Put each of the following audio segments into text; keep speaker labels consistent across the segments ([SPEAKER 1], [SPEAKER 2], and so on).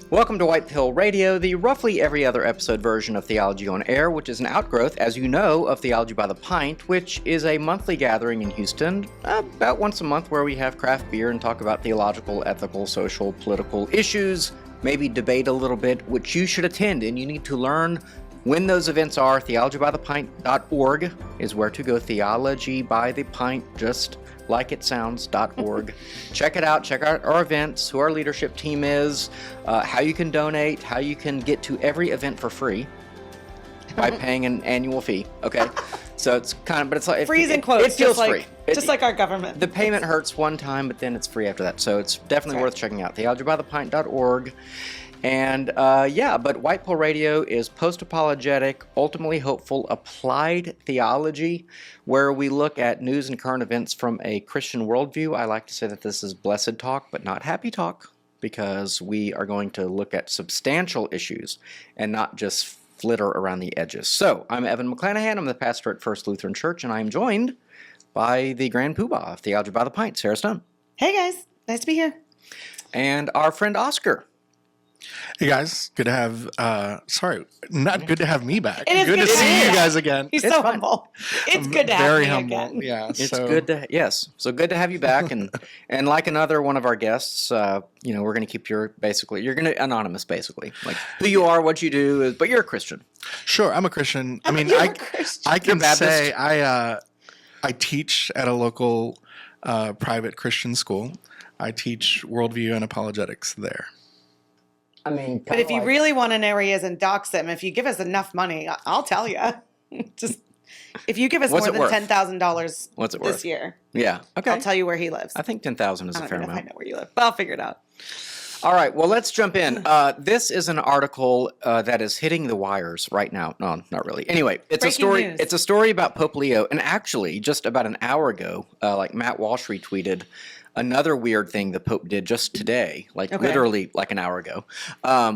[SPEAKER 1] Welcome to White Pill Radio, the roughly every other episode version of Theology on Air, which is an outgrowth, as you know, of Theology by the Pint, which is a monthly gathering in Houston, about once a month, where we have craft beer and talk about theological, ethical, social, political issues, maybe debate a little bit, which you should attend, and you need to learn when those events are. Theologybythepint.org is where to go. Theology by the Pint, just like it sounds.org. Check it out. Check out our events, who our leadership team is, how you can donate, how you can get to every event for free by paying an annual fee. Okay, so it's kind of, but it's like
[SPEAKER 2] freeze in quotes.
[SPEAKER 1] It feels
[SPEAKER 2] just
[SPEAKER 1] free,
[SPEAKER 2] just like our government.
[SPEAKER 1] The payment hurts one time, but then it's free after that. So it's definitely worth checking out. Theologybythepint.org. And but White Pill Radio is post-apologetic, ultimately hopeful, applied theology, where we look at news and current events from a Christian worldview. I like to say that this is blessed talk, but not happy talk, because we are going to look at substantial issues and not just flitter around the edges. So, I'm Evan McClanahan. I'm the pastor at First Lutheran Church, and I'm joined by the Grand Poobah of Theology by the Pint, Sarah Stone.
[SPEAKER 2] Hey guys, nice to be here.
[SPEAKER 1] And our friend Oscar.
[SPEAKER 3] Hey guys, good to have, good to have me back.
[SPEAKER 2] It is
[SPEAKER 3] good to see you guys again.
[SPEAKER 2] He's so humble. It's good to have me again.
[SPEAKER 3] Yeah,
[SPEAKER 1] it's good to, yes. So good to have you back. And like another one of our guests, we're going to keep you're going to anonymous, basically. Like who you are, what you do, but you're a Christian.
[SPEAKER 3] Sure, I'm a Christian. I mean,
[SPEAKER 2] I
[SPEAKER 3] can say I teach at a local private Christian school. I teach worldview and apologetics there.
[SPEAKER 1] I mean,
[SPEAKER 2] but if you really want to know where he is and dox him, if you give us enough money, I'll tell you. Just if you give us more than $10,000 this year,
[SPEAKER 1] okay,
[SPEAKER 2] I'll tell you where he lives.
[SPEAKER 1] I think 10,000 is a fair amount.
[SPEAKER 2] I know where you live, but I'll figure it out.
[SPEAKER 1] All right, well, let's jump in. This is an article that is hitting the wires right now. No, not really. Anyway, it's
[SPEAKER 2] Breaking
[SPEAKER 1] a story.
[SPEAKER 2] News.
[SPEAKER 1] It's a story about Pope Leo, and actually, just about an hour ago, Matt Walsh retweeted another weird thing the Pope did just today, literally like an hour ago,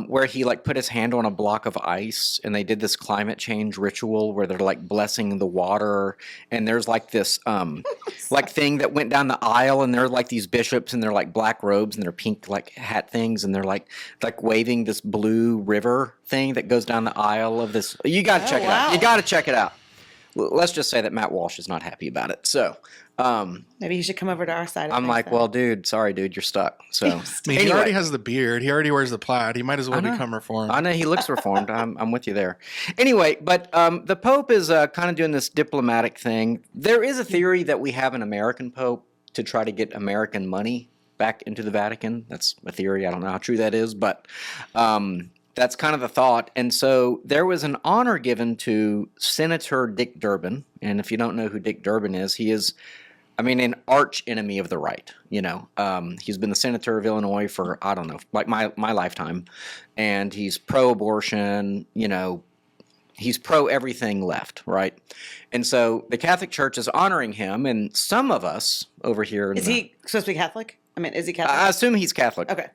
[SPEAKER 1] where he put his hand on a block of ice, and they did this climate change ritual where they're blessing the water, and there's this thing that went down the aisle, and there are these bishops, and they're black robes, and they're pink hat things, and they're like waving this blue river thing that goes down the aisle of this. You got to check it out. You got to check it out. Let's just say that Matt Walsh is not happy about it. So
[SPEAKER 2] maybe you should come over to our side.
[SPEAKER 1] I'm well, dude, sorry, dude, you're stuck. So
[SPEAKER 3] he already has the beard. He already wears the plaid. He might as well become reformed.
[SPEAKER 1] I know he looks reformed. I'm with you there. Anyway, but the Pope is kind of doing this diplomatic thing. There is a theory that we have an American Pope to try to get American money back into the Vatican. That's a theory. I don't know how true that is, but that's kind of the thought. And so there was an honor given to Senator Dick Durbin. And if you don't know who Dick Durbin is, he is, an arch enemy of the right. He's been the senator of Illinois for, I don't know, my lifetime. And he's pro-abortion, he's pro-everything left, right? And so the Catholic Church is honoring him. And some of us over here...
[SPEAKER 2] Is he supposed to be Catholic? Is he Catholic?
[SPEAKER 1] I assume he's Catholic.
[SPEAKER 2] Okay.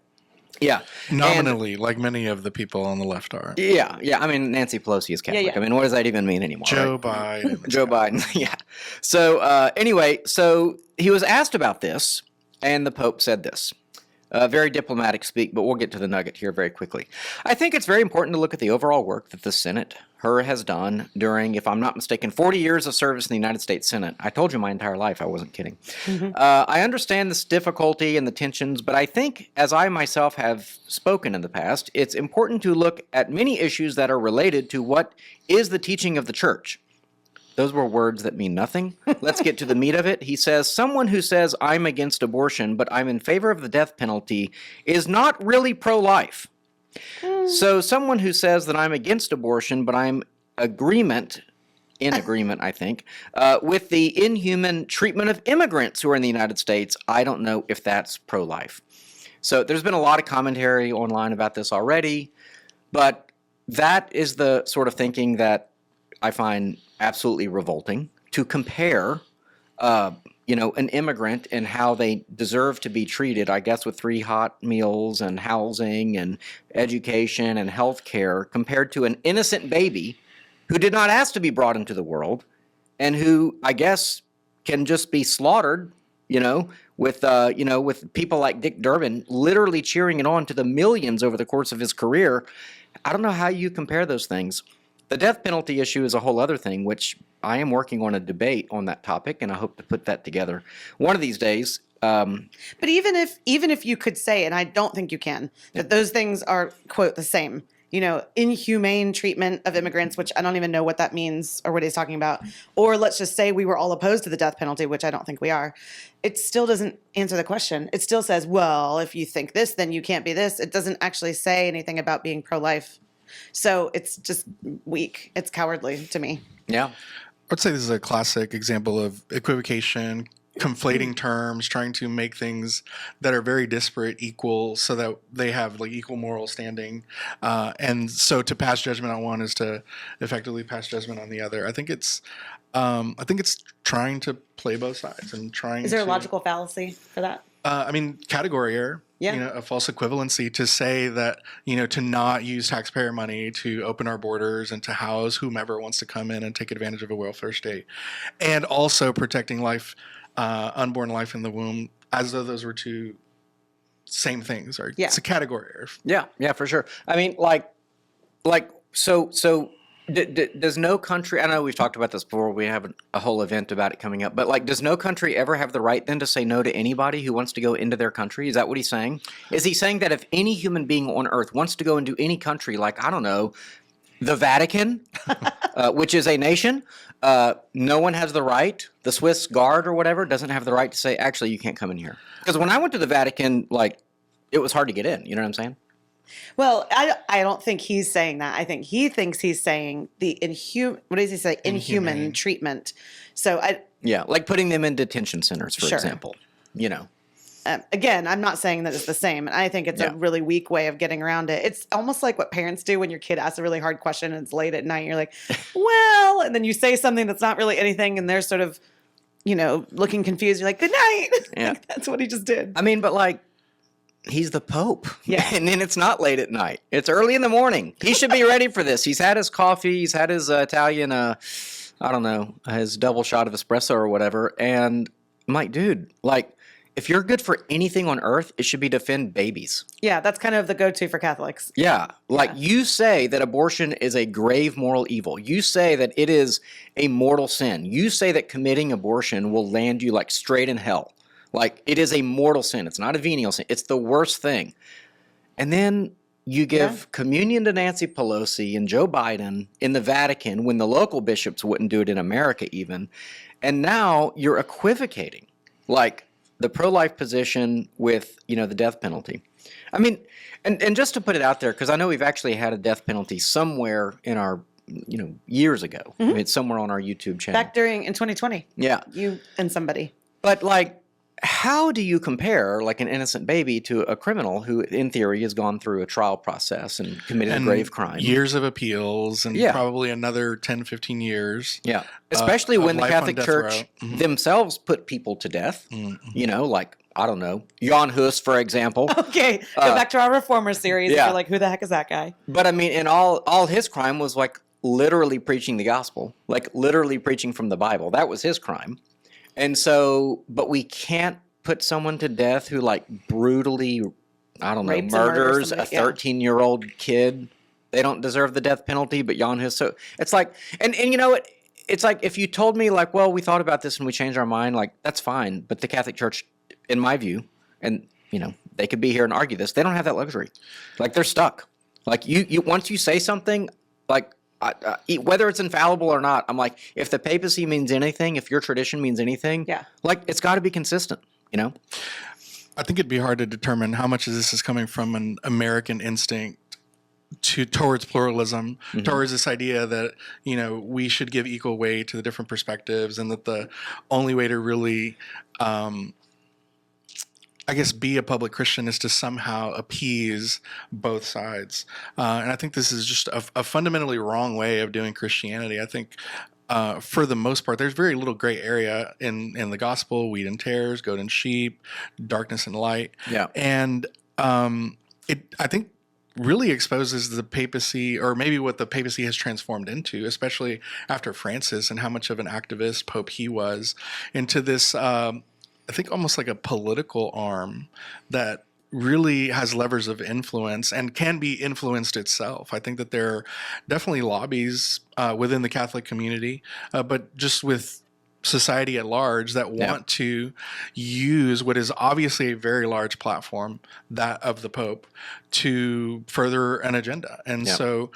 [SPEAKER 1] Yeah.
[SPEAKER 3] Nominally, like many of the people on the left are.
[SPEAKER 1] Yeah. Nancy Pelosi is Catholic.
[SPEAKER 2] Yeah.
[SPEAKER 1] What does that even mean anymore?
[SPEAKER 3] Joe Biden.
[SPEAKER 1] Joe Biden, yeah. So anyway, so he was asked about this, and the Pope said this. Very diplomatic speak, but we'll get to the nugget here very quickly. I think it's very important to look at the overall work that the Senate, has done during, if I'm not mistaken, 40 years of service in the United States Senate. I told you my entire life, I wasn't kidding. Mm-hmm. I understand this difficulty and the tensions, but I think, as I myself have spoken in the past, it's important to look at many issues that are related to what is the teaching of the Church. Those were words that mean nothing. Let's get to the meat of it. He says, someone who says, I'm against abortion, but I'm in favor of the death penalty, is not really pro-life. So someone who says that I'm against abortion, but I'm in agreement, I think, with the inhuman treatment of immigrants who are in the United States, I don't know if that's pro-life. So there's been a lot of commentary online about this already, but that is the sort of thinking that I find absolutely revolting, to compare an immigrant and how they deserve to be treated, I guess, with 3 hot meals and housing and education and health care, compared to an innocent baby who did not ask to be brought into the world and who, I guess, can just be slaughtered with people like Dick Durbin literally cheering it on to the millions over the course of his career. I don't know how you compare those things. The death penalty issue is a whole other thing, which I am working on a debate on that topic, and I hope to put that together one of these days.
[SPEAKER 2] But even if you could say, and I don't think you can, that those things are, quote, the same, inhumane treatment of immigrants, which I don't even know what that means or what he's talking about. Or let's just say we were all opposed to the death penalty, which I don't think we are. It still doesn't answer the question. It still says, well, if you think this, then you can't be this. It doesn't actually say anything about being pro-life. So it's just weak. It's cowardly to me.
[SPEAKER 1] Yeah.
[SPEAKER 3] I'd say this is a classic example of equivocation, conflating terms, trying to make things that are very disparate equal so that they have like equal moral standing. And so to pass judgment on one is to effectively pass judgment on the other. I think it's trying to play both sides and trying to...
[SPEAKER 2] Is there a logical fallacy for that?
[SPEAKER 3] Category error.
[SPEAKER 2] Yeah.
[SPEAKER 3] A false equivalency to say that, to not use taxpayer money to open our borders and to house whomever wants to come in and take advantage of a welfare state. And also protecting life, unborn life in the womb, as though those were two same things. Or it's a category error.
[SPEAKER 1] Yeah, for sure. Does no country, I know we've talked about this before, we have a whole event about it coming up, but does no country ever have the right then to say no to anybody who wants to go into their country? Is that what he's saying? Is he saying that if any human being on earth wants to go into any country, I don't know, the Vatican, which is a nation, no one has the right, the Swiss Guard or whatever doesn't have the right to say, actually, you can't come in here. Because when I went to the Vatican, it was hard to get in, you know what I'm saying?
[SPEAKER 2] Well, I don't think he's saying that. I think he thinks he's saying the what does he say? Inhuman treatment. So
[SPEAKER 1] putting them in detention centers, for example.
[SPEAKER 2] Again, I'm not saying that it's the same, and I think it's a really weak way of getting around it. It's almost like what parents do when your kid asks a really hard question and it's late at night. You're like, well, and then you say something that's not really anything, and they're sort of, looking confused. You're like, good night.
[SPEAKER 1] Yeah,
[SPEAKER 2] that's what he just did.
[SPEAKER 1] He's the Pope.
[SPEAKER 2] Yeah.
[SPEAKER 1] And then it's not late at night. It's early in the morning. He should be ready for this. He's had his coffee. He's had his Italian, his double shot of espresso or whatever. And I'm like, dude, if you're good for anything on earth, it should be to defend babies.
[SPEAKER 2] Yeah, that's kind of the go-to for Catholics.
[SPEAKER 1] Yeah. You say that abortion is a grave moral evil. You say that it is a mortal sin. You say that committing abortion will land you straight in hell. It is a mortal sin. It's not a venial sin. It's the worst thing. And then you give communion to Nancy Pelosi and Joe Biden in the Vatican when the local bishops wouldn't do it in America even. And now you're equivocating, the pro-life position with, the death penalty. And just to put it out there, because I know we've actually had a death penalty somewhere in our, years ago.
[SPEAKER 2] Mm-hmm.
[SPEAKER 1] It's somewhere on our YouTube channel.
[SPEAKER 2] Back in 2020.
[SPEAKER 1] Yeah.
[SPEAKER 2] You and somebody.
[SPEAKER 1] But how do you compare an innocent baby to a criminal who in theory has gone through a trial process and committed a grave crime?
[SPEAKER 3] Years of appeals and probably another 10, 15 years.
[SPEAKER 1] Yeah. Especially when the Catholic Church themselves put people to death. Mm-hmm. I don't know, Jan Hus, for example.
[SPEAKER 2] Okay. Go back to our Reformer series. Yeah. You're who the heck is that guy?
[SPEAKER 1] But and all his crime was literally preaching the gospel, literally preaching from the Bible. That was his crime. And so, but we can't put someone to death who brutally, rapes murders a 13-year-old kid. They don't deserve the death penalty, but Jan Hus. So it's and it's if you told me well, we thought about this and we changed our mind, that's fine. But the Catholic Church, in my view, and they could be here and argue this, they don't have that luxury. They're stuck. You once you say something, whether it's infallible or not, I'm if the papacy means anything, if your tradition means anything, it's got to be consistent, I
[SPEAKER 3] think it'd be hard to determine how much of this is coming from an American instinct towards pluralism, towards this idea that, we should give equal weight to the different perspectives, and that the only way to really, be a public Christian is to somehow appease both sides. And I think this is just a fundamentally wrong way of doing Christianity. I think for the most part, there's very little gray area in the gospel: wheat and tares, goat and sheep, darkness and light.
[SPEAKER 1] Yeah.
[SPEAKER 3] And I think, really exposes the papacy, or maybe what the papacy has transformed into, especially after Francis and how much of an activist pope he was, into this I think almost like a political arm that really has levers of influence and can be influenced itself. I think that there are definitely lobbies within the Catholic community, but just with society at large that want to use what is obviously a very large platform, that of the Pope, to further an agenda. And so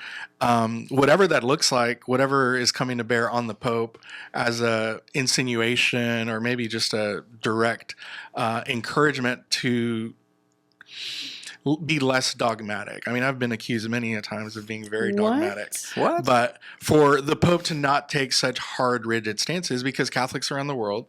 [SPEAKER 3] whatever that looks like, whatever is coming to bear on the Pope as a insinuation or maybe just a direct encouragement to be less dogmatic. I mean, I've been accused many a times of being very dogmatic.
[SPEAKER 1] What?
[SPEAKER 3] But for the Pope to not take such hard, rigid stances, because Catholics around the world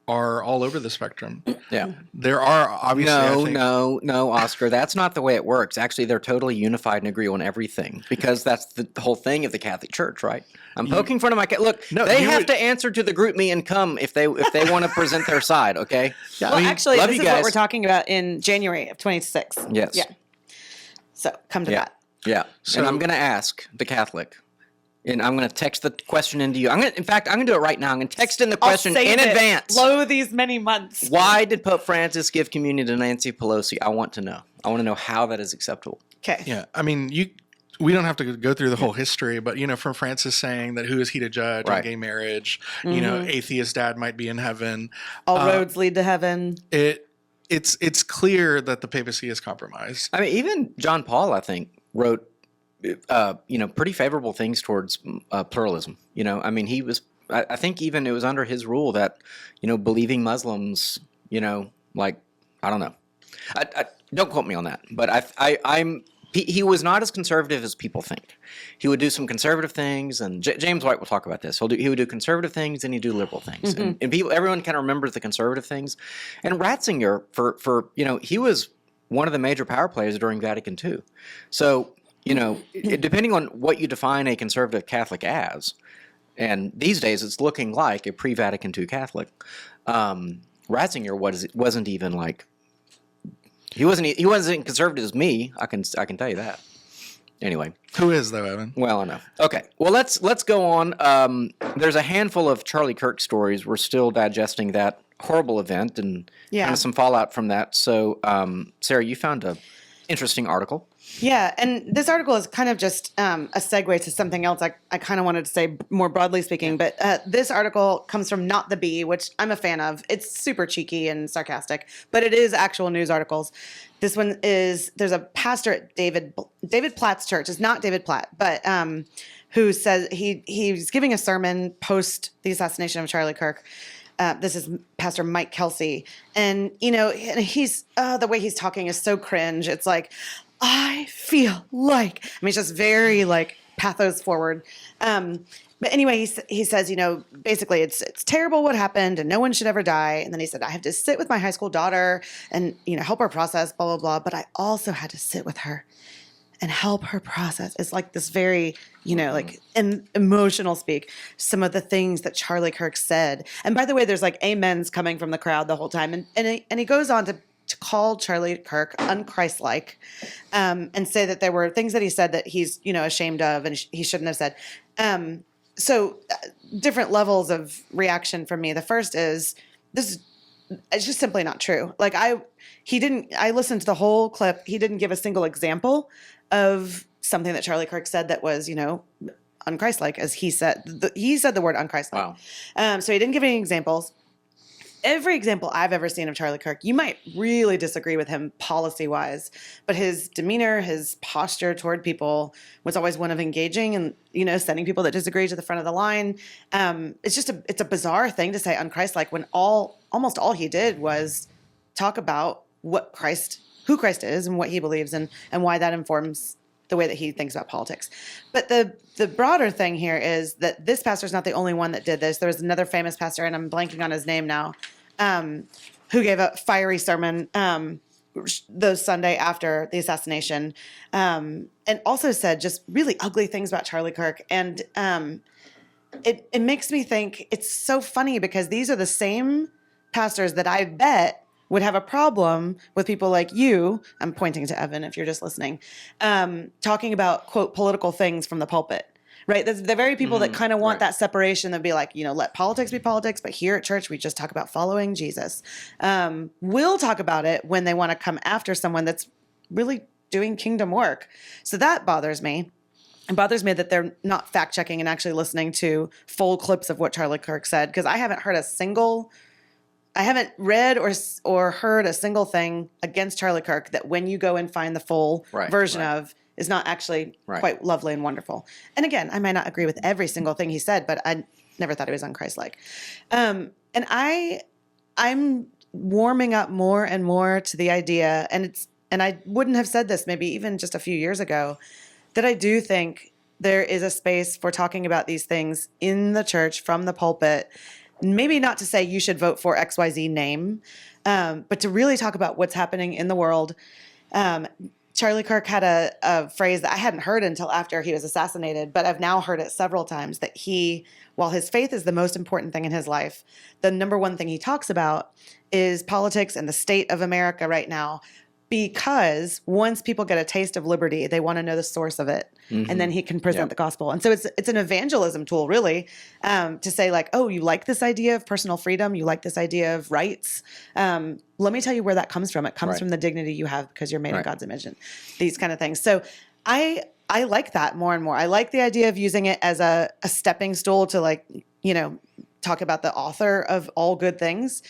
[SPEAKER 3] are all over the spectrum.
[SPEAKER 1] Yeah.
[SPEAKER 3] There are obviously
[SPEAKER 1] No, Oscar. That's not the way it works. Actually, they're totally unified and agree on everything because that's the whole thing of the Catholic Church, right? I'm poking fun of my look.
[SPEAKER 3] No,
[SPEAKER 1] they
[SPEAKER 3] you
[SPEAKER 1] have
[SPEAKER 3] would-
[SPEAKER 1] to answer to the group me and come if they want to present their side. Okay.
[SPEAKER 2] Well, actually,
[SPEAKER 1] love
[SPEAKER 2] this
[SPEAKER 1] you
[SPEAKER 2] is what
[SPEAKER 1] guys.
[SPEAKER 2] we're talking about in January of 26.
[SPEAKER 1] Yes.
[SPEAKER 2] Yeah. So come to
[SPEAKER 1] Yeah.
[SPEAKER 2] that.
[SPEAKER 1] Yeah.
[SPEAKER 3] So-
[SPEAKER 1] and I'm going to ask the Catholic. And I'm going to text the question into you. In fact, I'm going to do it right now. I'm going to text in the question in advance.
[SPEAKER 2] Lo these many months.
[SPEAKER 1] Why did Pope Francis give communion to Nancy Pelosi? I want to know. I want to know how that is acceptable.
[SPEAKER 2] Okay.
[SPEAKER 3] Yeah, I mean, we don't have to go through the whole history, but from Francis saying that who is he to judge on
[SPEAKER 1] Right.
[SPEAKER 3] gay marriage? Atheist dad might be in heaven.
[SPEAKER 2] All roads lead to heaven.
[SPEAKER 3] It's clear that the papacy is compromised.
[SPEAKER 1] I mean, even John Paul, I think, wrote, pretty favorable things towards pluralism. I mean, he was. I think even it was under his rule that, believing Muslims, like I don't know. I don't quote me on that, but he was not as conservative as people think. He would do some conservative things, and James White will talk about this. He would do conservative things, and he'd do liberal things, and everyone kind of remembers the conservative things. And Ratzinger, for he was one of the major power players during Vatican II. So depending on what you define a conservative Catholic as, and these days it's looking like a pre-Vatican II Catholic. Ratzinger wasn't even like. He wasn't conservative as me. I can tell you that. Anyway,
[SPEAKER 3] Who is though, Evan?
[SPEAKER 1] well, I know. Okay, well let's go on. There's a handful of Charlie Kirk stories. We're still digesting that horrible event and kind of some fallout from that. So, Sarah, you found a interesting article.
[SPEAKER 2] Yeah, and this article is kind of just a segue to something else I kind of wanted to say more broadly speaking, but this article comes from Not the Bee, which I'm a fan of. It's super cheeky and sarcastic, but it is actual news articles. This one is, there's a pastor at David Platt's church. It's not David Platt, but who says he's giving a sermon post the assassination of Charlie Kirk. This is Pastor Mike Kelsey. And, and he's, the way he's talking is so cringe. It's like, I feel like, it's just very like pathos forward. But anyway, he says, basically it's terrible what happened and no one should ever die. And then he said, I have to sit with my high school daughter and, help her process, blah, blah, blah. But I also had to sit with her and help her process. It's like this very, like emotional speak. Some of the things that Charlie Kirk said. And by the way, there's like amens coming from the crowd the whole time. And he goes on to call Charlie Kirk unChristlike, and say that there were things that he said that he's, ashamed of and he shouldn't have said. So different levels of reaction from me. The first is it's just simply not true. Like I listened to the whole clip. He didn't give a single example of something that Charlie Kirk said that was, unChristlike, as he said. He said the word unChristlike.
[SPEAKER 1] Wow.
[SPEAKER 2] So he didn't give any examples. Every example I've ever seen of Charlie Kirk, you might really disagree with him policy-wise, but his demeanor, his posture toward people was always one of engaging and, sending people that disagree to the front of the line. It's a bizarre thing to say unChristlike when almost all he did was talk about who Christ is and what he believes and why that informs the way that he thinks about politics. But the broader thing here is that this pastor is not the only one that did this. There was another famous pastor, and I'm blanking on his name now, who gave a fiery sermon the Sunday after the assassination, and also said just really ugly things about Charlie Kirk. And it makes me think it's so funny because these are the same pastors that I bet would have a problem with people like you, I'm pointing to Evan if you're just listening, talking about, quote, political things from the pulpit. right? The very people that kind of want
[SPEAKER 1] right.
[SPEAKER 2] that separation, that be like, let politics be politics, but here at church, we just talk about following Jesus. We'll talk about it when they want to come after someone that's really doing kingdom work. So that bothers me. It bothers me that they're not fact checking and actually listening to full clips of what Charlie Kirk said, because I haven't read or heard a single thing against Charlie Kirk that when you go and find the full version of is not actually quite lovely and wonderful. And again, I might not agree with every single thing he said, but I never thought he was unChristlike. And I'm warming up more and more to the idea, and I wouldn't have said this maybe even just a few years ago, that I do think there is a space for talking about these things in the church from the pulpit. Maybe not to say you should vote for XYZ name, but to really talk about what's happening in the world. Charlie Kirk had a phrase that I hadn't heard until after he was assassinated, but I've now heard it several times, that while his faith is the most important thing in his life, the number one thing he talks about is politics and the state of America right now. Because once people get a taste of liberty, they want to know the source of it. And then he can present the gospel. And so it's an evangelism tool, really, to say like, oh, you like this idea of personal freedom? You like this idea of rights? Let me tell you where that comes from. It comes from the dignity you have because you're made in God's image and these kind of things. So I like that more and more. I like the idea of using it as a stepping stool to talk about the author of all good things.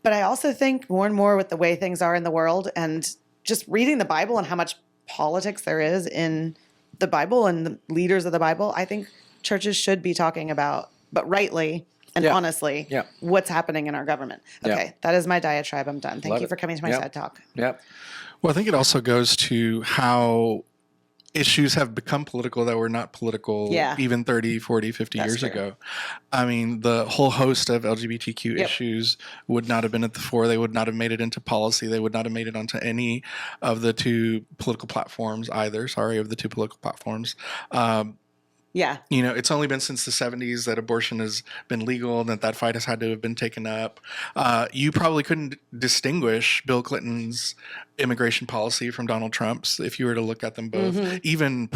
[SPEAKER 2] But I also think more and more with the way things are in the world and just reading the Bible and how much politics there is in the Bible and the leaders of the Bible, I think churches should be talking about, but rightly and honestly, what's happening in our government. Okay, that is my diatribe. I'm done. Thank you for coming to my TED Talk.
[SPEAKER 3] Well, I think it also goes to how issues have become political that were not political even 30, 40, 50 years ago. I mean, the whole host of LGBTQ issues would not have been at the fore. They would not have made it into policy. They would not have made it onto any of the two political platforms either. Of the two political platforms. It's only been since the 70s that abortion has been legal and that fight has had to have been taken up. You probably couldn't distinguish Bill Clinton's immigration policy from Donald Trump's if you were to look at them both. Even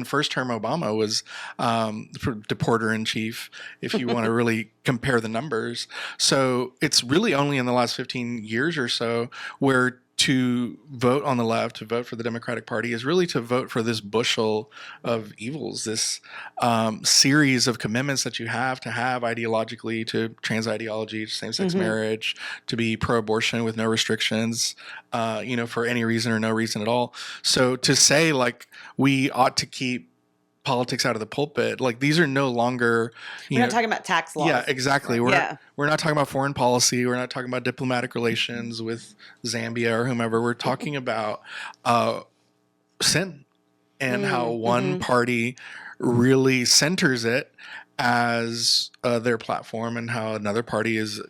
[SPEAKER 3] first term Obama was deporter in chief, if you want to really compare the numbers. So it's really only in the last 15 years or so where to vote on the left, to vote for the Democratic Party, is really to vote for this bushel of evils, this series of commitments that you have to have ideologically, to trans ideology, to same-sex marriage, to be pro-abortion with no restrictions, for any reason or no reason at all. So to say we ought to keep politics out of the pulpit, these are no longer
[SPEAKER 2] we're not talking about tax laws.
[SPEAKER 3] Yeah, exactly. We're not talking about foreign policy. We're not talking about diplomatic relations with Zambia or whomever. We're talking about sin and how one party really centers it as their platform and how another party is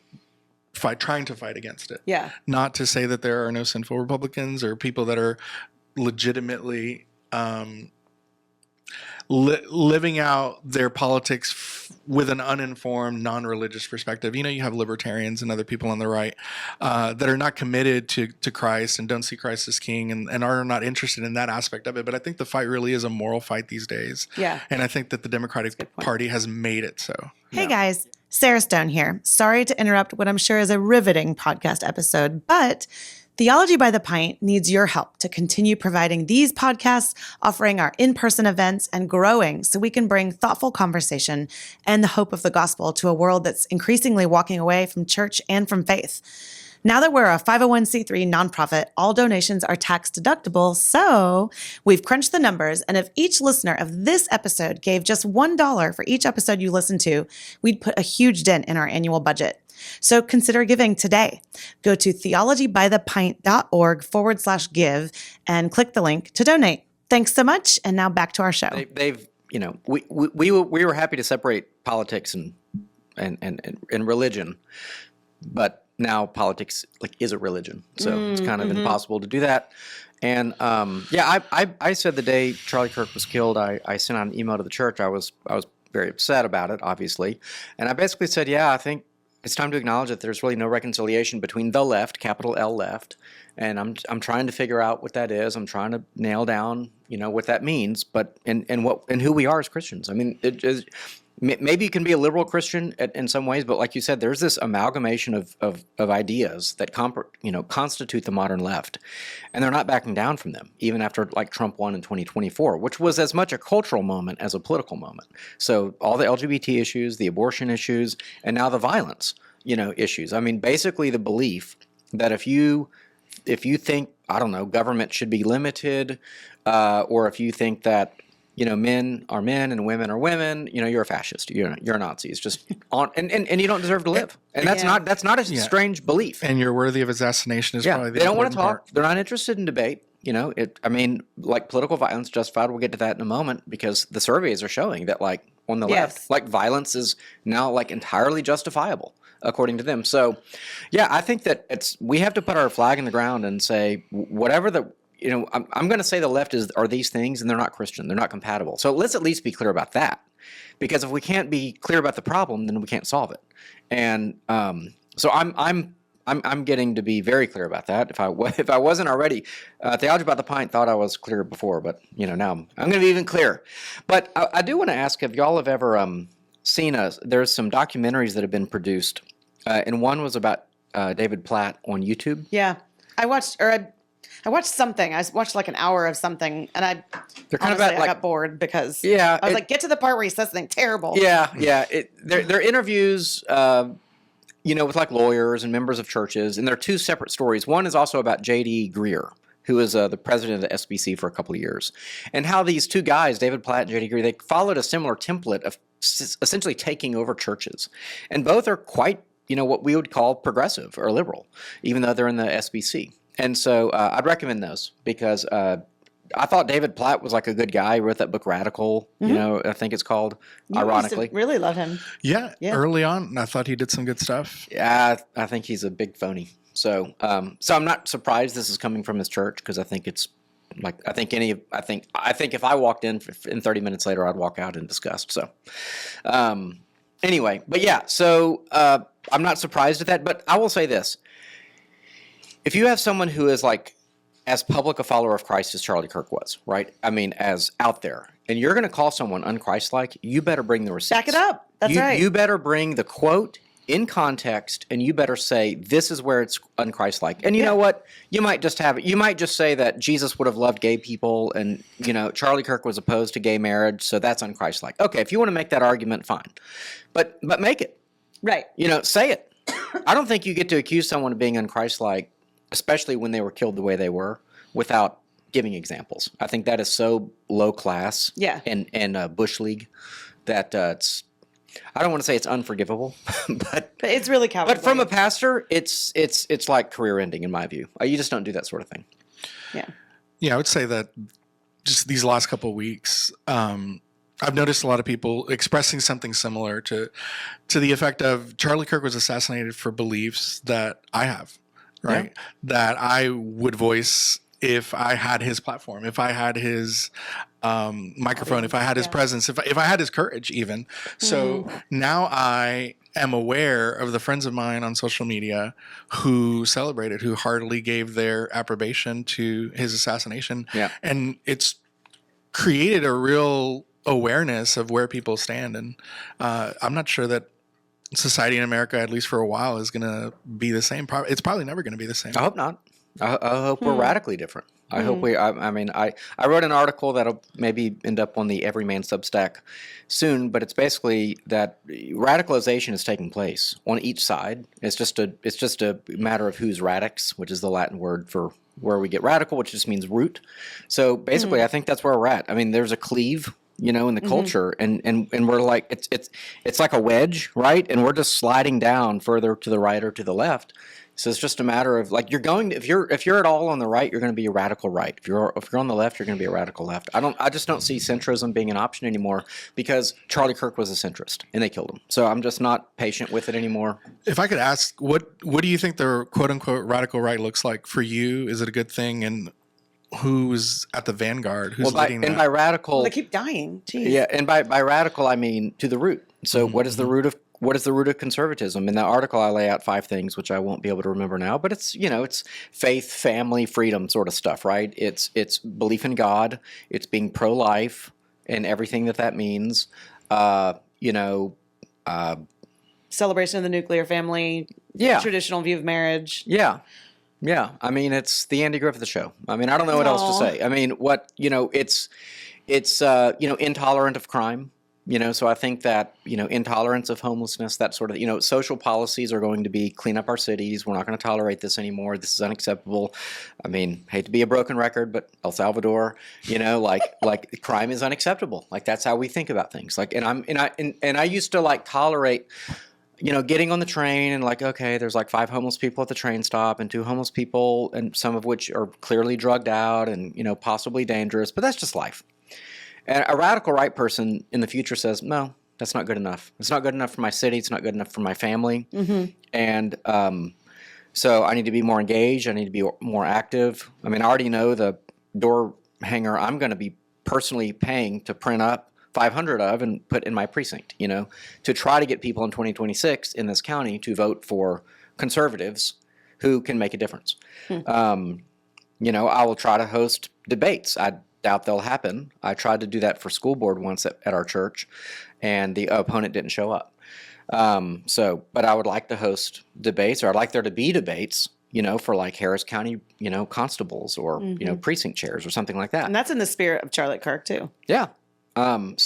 [SPEAKER 3] trying to fight against it. Not to say that there are no sinful Republicans or people that are legitimately living out their politics with an uninformed, non-religious perspective. You have libertarians and other people on the right that are not committed to Christ and don't see Christ as king and are not interested in that aspect of it. But I think the fight really is a moral fight these days. And I think that the Democratic Party has made it so.
[SPEAKER 2] Hey guys, Sarah Stone here. Sorry to interrupt what I'm sure is a riveting podcast episode, but Theology by the Pint needs your help to continue providing these podcasts, offering our in-person events, and growing so we can bring thoughtful conversation and the hope of the gospel to a world that's increasingly walking away from church and from faith. Now that we're a 501c3 nonprofit, all donations are tax deductible, so we've crunched the numbers, and if each listener of this episode gave just $1 for each episode you listen to, we'd put a huge dent in our annual budget. So consider giving today. Go to theologybythepint.org/give and click the link to donate. Thanks so much. And now back to our show.
[SPEAKER 1] We were happy to separate politics and religion, but now politics is a religion. So it's kind of impossible to do that. And I said the day Charlie Kirk was killed, I sent out an email to the church. I was very upset about it, obviously. And I basically said, I think It's time to acknowledge that there's really no reconciliation between the left, capital L left, and I'm trying to figure out what that is. I'm trying to nail down, what that means, but and who we are as Christians. I mean, maybe you can be a liberal Christian in some ways, but like you said, there's this amalgamation of ideas that constitute the modern left, and they're not backing down from them, even after like Trump won in 2024, which was as much a cultural moment as a political moment. So all the LGBT issues, the abortion issues, and now the violence, issues. I mean, basically the belief that if you think, I don't know, government should be limited, or if you think that men are men and women are women, you're a fascist. You're a Nazi. It's just on, and you don't deserve to live. And that's not a strange belief.
[SPEAKER 3] And you're worthy of assassination is probably the
[SPEAKER 1] they don't want to
[SPEAKER 3] important
[SPEAKER 1] talk. They're not interested in debate. Like political violence justified. We'll get to that in a moment because the surveys are showing that like on the left, like violence is now like entirely justifiable according to them. So, yeah, I think that we have to put our flag in the ground and say whatever the. I'm going to say the left are these things, and they're not Christian. They're not compatible. So let's at least be clear about that, because if we can't be clear about the problem, then we can't solve it. And so I'm getting to be very clear about that. If I wasn't already, Theology About the Pint thought I was clear before, but now I'm going to be even clearer. But I do want to ask if y'all have ever seen there's some documentaries that have been produced, and one was about David Platt on YouTube.
[SPEAKER 2] Yeah, I watched something. I watched like an hour of something, and I got bored because I was like, get to the part where he says something terrible.
[SPEAKER 1] Yeah. They're interviews, with like lawyers and members of churches, and they're two separate stories. One is also about J.D. Greear, who was the president of the SBC for a couple of years, and how these two guys, David Platt and J.D. Greear, they followed a similar template of essentially taking over churches, and both are quite, what we would call progressive or liberal, even though they're in the SBC. And so I'd recommend those because I thought David Platt was like a good guy. He wrote that book Radical, I think it's called, ironically.
[SPEAKER 2] Used to really love him.
[SPEAKER 3] Yeah, early on, I thought he did some good stuff.
[SPEAKER 1] Yeah, I think he's a big phony. So I'm not surprised this is coming from his church because I think it's like I think if I walked in 30 minutes later, I'd walk out in disgust. So anyway, but yeah, so I'm not surprised at that. But I will say this. If you have someone who is like as public a follower of Christ as Charlie Kirk was, right? I mean, as out there, and you're going to call someone unChristlike, you better bring the receipts.
[SPEAKER 2] Back it up. That's right.
[SPEAKER 1] You better bring the quote in context, and you better say this is where it's unChristlike. And you know what? You might just have it. You might just say that Jesus would have loved gay people, and Charlie Kirk was opposed to gay marriage, so that's unChristlike. Okay, if you want to make that argument, fine, but make it
[SPEAKER 2] right.
[SPEAKER 1] Say it. I don't think you get to accuse someone of being unChristlike, especially when they were killed the way they were, without giving examples. I think that is so low class and Bush League that it's. I don't want to say it's unforgivable, but
[SPEAKER 2] it's really cowardly.
[SPEAKER 1] But from a pastor, it's like career ending in my view. You just don't do that sort of thing.
[SPEAKER 3] Yeah, I would say that just these last couple of weeks, I've noticed a lot of people expressing something similar to the effect of Charlie Kirk was assassinated for beliefs that I have. Right. Yeah. That I would voice if I had his platform, if I had his microphone, if I had his presence, if I had his courage even. So now I am aware of the friends of mine on social media who celebrated, who heartily gave their approbation to his assassination. Yeah. And it's created a real awareness of where people stand. And I'm not sure that society in America, at least for a while, is going to be the same. It's probably never going to be the same.
[SPEAKER 1] I hope not. I hope we're radically different. I hope I wrote an article that'll maybe end up on the Everyman Substack soon, but it's basically that radicalization is taking place on each side. It's just a matter of who's radix, which is the Latin word for where we get radical, which just means root. So basically, I think that's where we're at. I mean, there's a cleave, in the culture, and we're like it's like a wedge, right? And we're just sliding down further to the right or to the left. So it's just a matter of like if you're at all on the right, you're going to be a radical right. If you're on the left, you're going to be a radical left. I just don't see centrism being an option anymore because Charlie Kirk was a centrist and they killed him. So I'm just not patient with it anymore.
[SPEAKER 3] If I could ask, what do you think the quote unquote radical right looks like for you? Is it a good thing? And who's at the vanguard? Who's leading that?
[SPEAKER 1] And by radical,
[SPEAKER 2] they keep dying. Jeez.
[SPEAKER 1] Yeah, and by radical I mean to the root. So what is the root of what is the root of conservatism? In that article, I lay out 5 things, which I won't be able to remember now, but it's, it's faith, family, freedom sort of stuff, right? It's belief in God. It's being pro-life and everything that means.
[SPEAKER 2] Celebration of the nuclear family.
[SPEAKER 1] Yeah.
[SPEAKER 2] Traditional view of marriage.
[SPEAKER 1] Yeah. Yeah. I mean, it's the Andy Griffith show. I mean, I don't know what else to say. I mean, it's intolerant of crime. So I think that, intolerance of homelessness, that sort of, social policies are going to be clean up our cities. We're not going to tolerate this anymore. This is unacceptable. I mean, hate to be a broken record, but El Salvador, like crime is unacceptable. Like that's how we think about things. Like, and I used to like tolerate, getting on the train and like, okay, there's like 5 homeless people at the train stop and 2 homeless people, and some of which are clearly drugged out and, possibly dangerous, but that's just life. And a radical right person in the future says, no, that's not good enough. It's not good enough for my city. It's not good enough for my family. Mm-hmm. And so I need to be more engaged. I need to be more active. I mean, I already know the door hanger I'm going to be personally paying to print up 500 of and put in my precinct, to try to get people in 2026 in this county to vote for conservatives who can make a difference. I will try to host debates. I doubt they'll happen. I tried to do that for school board once at our church, and the opponent didn't show up. But I would like to host debates, or I'd like there to be debates, for like Harris County, constables or, precinct chairs or something like that.
[SPEAKER 2] And that's in the spirit of Charlie Kirk too.
[SPEAKER 1] Yeah. But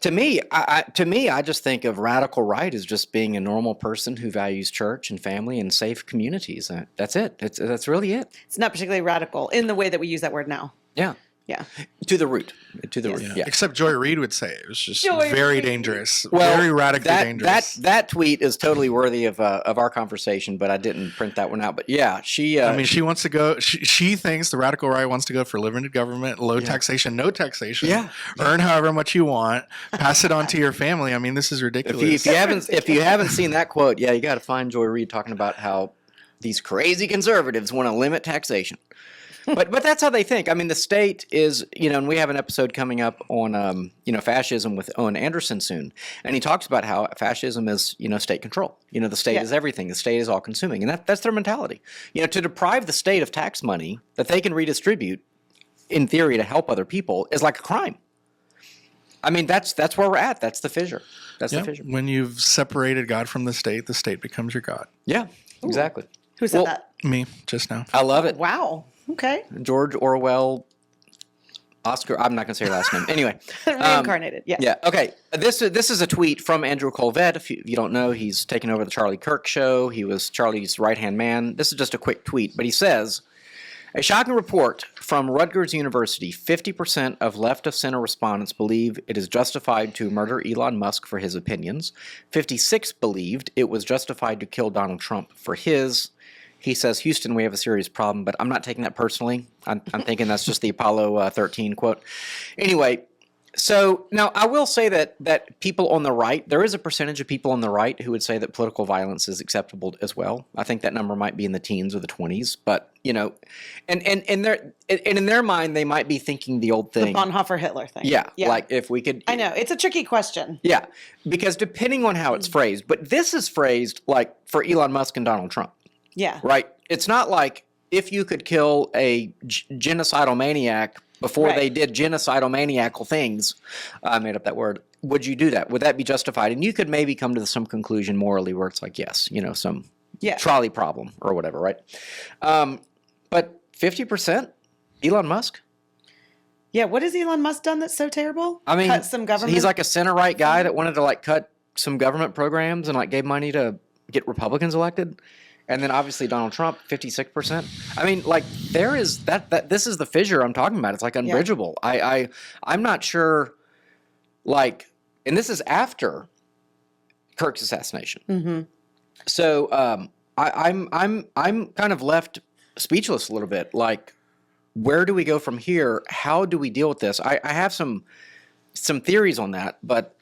[SPEAKER 1] to me, I just think of radical right as just being a normal person who values church and family and safe communities. That's it. That's really it.
[SPEAKER 2] It's not particularly radical in the way that we use that word now.
[SPEAKER 1] Yeah.
[SPEAKER 2] Yeah.
[SPEAKER 1] To the root. To the root.
[SPEAKER 3] Yeah.
[SPEAKER 1] Yeah.
[SPEAKER 3] Except Joy Reid would say it was just
[SPEAKER 2] Joy
[SPEAKER 3] very
[SPEAKER 2] Reid.
[SPEAKER 3] dangerous.
[SPEAKER 1] Well,
[SPEAKER 3] very radically dangerous.
[SPEAKER 1] That tweet is totally worthy of our conversation, but I didn't print that one out. But yeah, she.
[SPEAKER 3] She wants to go. She thinks the radical right wants to go for limited government, low taxation, no taxation.
[SPEAKER 1] Yeah.
[SPEAKER 3] Earn however much you want, pass it on to your family. I mean, this is ridiculous.
[SPEAKER 1] If you haven't seen that quote, you got to find Joy Reid talking about how these crazy conservatives want to limit taxation. But that's how they think. I mean, the state is, and we have an episode coming up on, fascism with Owen Anderson soon. And he talks about how fascism is, state control. The state is everything. The state is all consuming. And that's their mentality. To deprive the state of tax money that they can redistribute, in theory, to help other people is like a crime. I mean, that's where we're at. That's the fissure. That's the fissure.
[SPEAKER 3] When you've separated God from the state becomes your God.
[SPEAKER 1] Yeah, exactly.
[SPEAKER 2] Who said that?
[SPEAKER 3] Me, just now.
[SPEAKER 1] I love it.
[SPEAKER 2] Wow. Okay.
[SPEAKER 1] George Orwell, Oscar. I'm not going to say your last name. Anyway,
[SPEAKER 2] Reincarnated. Yes.
[SPEAKER 1] Yeah. Okay. This is a tweet from Andrew Colvett. If you don't know, he's taken over the Charlie Kirk show. He was Charlie's right-hand man. This is just a quick tweet, but he says, a shocking report from Rutgers University. 50% of left-of-center respondents believe it is justified to murder Elon Musk for his opinions. 56 believed it was justified to kill Donald Trump for his. He says, Houston, we have a serious problem, but I'm not taking that personally. I'm thinking that's just the Apollo 13 quote. Anyway, so now I will say that people on the right, there is a percentage of people on the right who would say that political violence is acceptable as well. I think that number might be in the teens or the 20s, but and in their mind, they might be thinking the old thing.
[SPEAKER 2] The Bonhoeffer Hitler thing.
[SPEAKER 1] Yeah, like if we could.
[SPEAKER 2] I know, it's a tricky question.
[SPEAKER 1] Yeah, because depending on how it's phrased, but this is phrased like for Elon Musk and Donald Trump.
[SPEAKER 2] Yeah.
[SPEAKER 1] Right. It's not like if you could kill a genocidal maniac before they did genocidal maniacal things, I made up that word, would you do that? Would that be justified? And you could maybe come to some conclusion morally where it's like, yes, some trolley problem or whatever, right? But 50%? Elon Musk?
[SPEAKER 2] Yeah, what has Elon Musk done that's so terrible?
[SPEAKER 1] I mean,
[SPEAKER 2] cut some government.
[SPEAKER 1] He's like a center-right guy that wanted to like cut some government programs and like gave money to get Republicans elected. And then obviously Donald Trump, 56%. I mean, like there is that this is the fissure I'm talking about. It's like unbridgeable. Yeah. I'm not sure, like, and this is after Kirk's assassination. Mm-hmm. So I'm kind of left speechless a little bit. Like, where do we go from here? How do we deal with this? I have some theories on that, but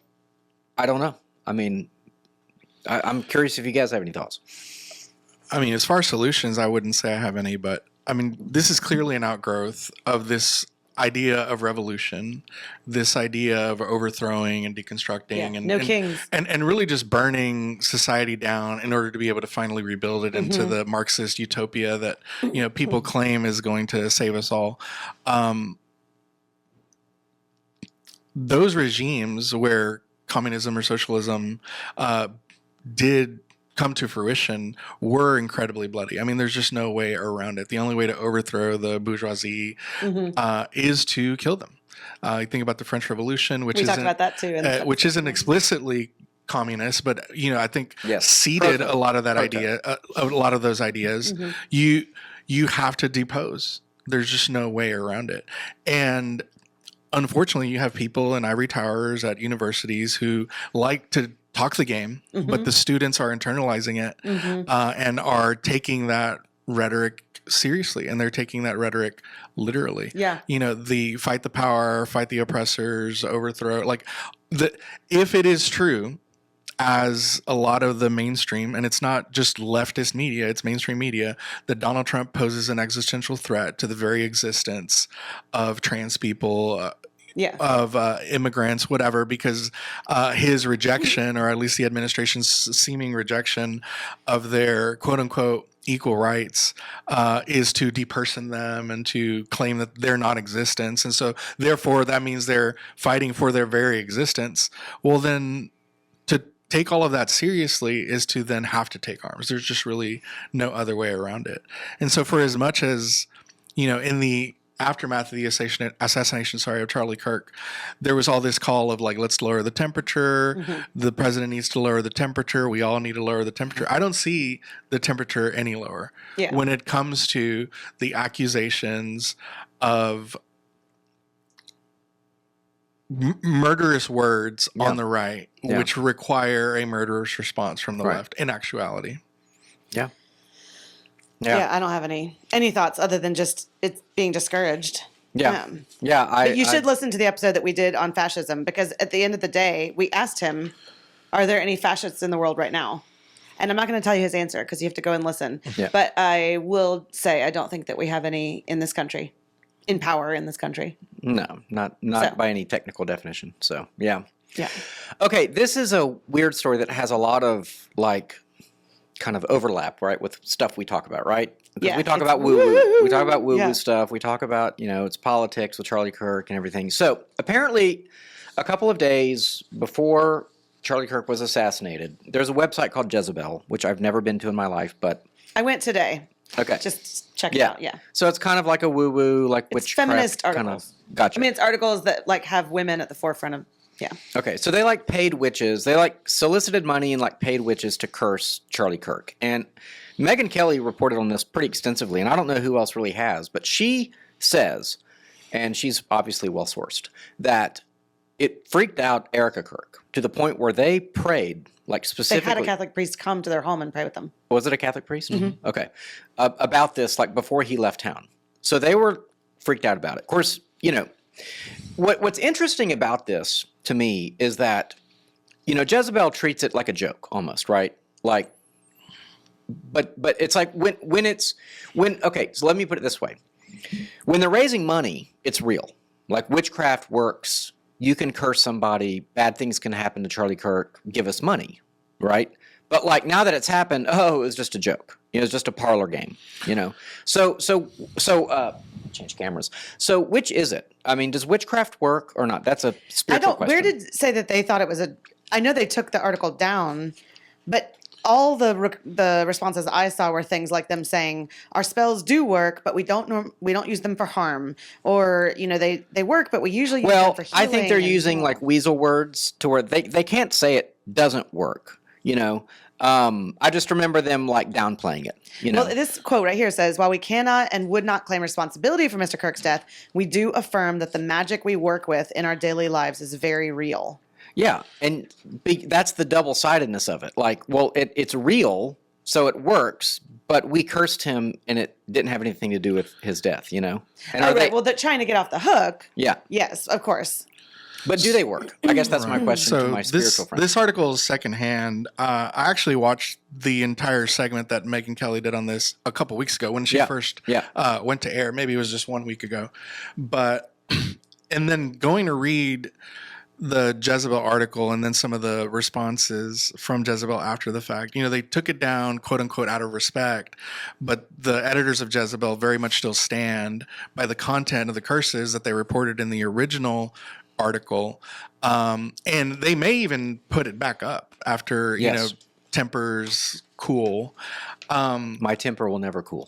[SPEAKER 1] I don't know. I mean, I'm curious if you guys have any thoughts.
[SPEAKER 3] I mean, as far as solutions, I wouldn't say I have any, but I mean, this is clearly an outgrowth of this idea of revolution, this idea of overthrowing and deconstructing
[SPEAKER 2] no kings.
[SPEAKER 3] and really just burning society down in order to be able to finally rebuild it into the Marxist utopia that, people claim is going to save us all. Those regimes where communism or socialism did come to fruition were incredibly bloody. I mean, there's just no way around it. The only way to overthrow the bourgeoisie is to kill them. You think about the French Revolution, which
[SPEAKER 2] we talked about that too,
[SPEAKER 3] which isn't explicitly communist, but I think seeded
[SPEAKER 1] Protest.
[SPEAKER 3] a lot of that idea, a lot of those ideas. You have to depose. There's just no way around it, and unfortunately, you have people in ivory towers at universities who like to talk the game, but the students are internalizing it and are taking that rhetoric seriously, and they're taking that rhetoric literally.
[SPEAKER 2] Yeah.
[SPEAKER 3] The fight the power, fight the oppressors, overthrow. If it is true, as a lot of the mainstream, and it's not just leftist media, it's mainstream media, that Donald Trump poses an existential threat to the very existence of trans people, of immigrants, whatever, because his rejection, or at least the administration's seeming rejection of their quote unquote equal rights, is to deperson them and to claim that they're non-existent. And so therefore that means they're fighting for their very existence. Well, then to take all of that seriously is to then have to take arms. There's just really no other way around it. And so for as much as, in the aftermath of the assassination of Charlie Kirk, there was all this call of let's lower the temperature. The president needs to lower the temperature. We all need to lower the temperature. I don't see the temperature any lower when it comes to the accusations of murderous words on the right, which require a murderous response from the left in actuality.
[SPEAKER 2] Yeah, I don't have any thoughts other than just it being discouraged.
[SPEAKER 1] But
[SPEAKER 2] you should listen to the episode that we did on fascism, because at the end of the day, we asked him, are there any fascists in the world right now? And I'm not going to tell you his answer because you have to go and listen. But I will say I don't think that we have any in this country, in power in this country.
[SPEAKER 1] No, not by any technical definition. So, yeah. Okay, this is a weird story that has a lot of kind of overlap, right, with stuff we talk about, right? Because we talk about woo-woo. We talk about woo-woo stuff. We talk about, it's politics with Charlie Kirk and everything. So apparently a couple of days before Charlie Kirk was assassinated, there's a website called Jezebel, which I've never been to in my life, but...
[SPEAKER 2] I went today.
[SPEAKER 1] Okay.
[SPEAKER 2] Just check it out,
[SPEAKER 1] So it's kind of like a woo-woo, it's
[SPEAKER 2] witchcraft feminist articles.
[SPEAKER 1] Kind of, gotcha.
[SPEAKER 2] I mean, it's articles that have women at the forefront of...
[SPEAKER 1] Okay, so they paid witches. They solicited money and paid witches to curse Charlie Kirk. And Megyn Kelly reported on this pretty extensively, and I don't know who else really has, but she says, and she's obviously well sourced, that it freaked out Erica Kirk to the point where they prayed specifically.
[SPEAKER 2] They had a Catholic priest come to their home and pray with them.
[SPEAKER 1] Was it a Catholic priest? Okay, about this before he left town. So they were freaked out about it. Of course, what's interesting about this to me is that, Jezebel treats it like a joke almost, right? But it's okay, so let me put it this way. When they're raising money, it's real. Witchcraft works. You can curse somebody, bad things can happen to Charlie Kirk, give us money, right? But now that it's happened, it was just a joke. It's just a parlor game, So change cameras. So which is it? I mean, does witchcraft work or not? That's a spiritual question.
[SPEAKER 2] Where did it say that they thought it was I know they took the article down, but all the responses I saw were things like them saying our spells do work, but we don't use them for harm, or they work, but we usually use them for healing.
[SPEAKER 1] I think they're using weasel words to where they can't say it doesn't work. I just remember them downplaying it.
[SPEAKER 2] Well, this quote right here says, while we cannot and would not claim responsibility for Mr. Kirk's death, we do affirm that the magic we work with in our daily lives is very real.
[SPEAKER 1] Yeah, and that's the double-sidedness of it. It's real, so it works, but we cursed him, and it didn't have anything to do with his death, And
[SPEAKER 2] well, they're trying to get off the hook.
[SPEAKER 1] Yeah.
[SPEAKER 2] Yes, of course.
[SPEAKER 1] But do they work? I guess that's my question to my spiritual friend.
[SPEAKER 3] This article is secondhand. I actually watched the entire segment that Megyn Kelly did on this a couple weeks ago when she first went to air. Maybe it was just 1 week ago. But And then going to read the Jezebel article and then some of the responses from Jezebel after the fact, they took it down, quote unquote, out of respect. But the editors of Jezebel very much still stand by the content of the curses that they reported in the original article. And they may even put it back up after,
[SPEAKER 1] Yes.
[SPEAKER 3] tempers cool.
[SPEAKER 1] My temper will never cool.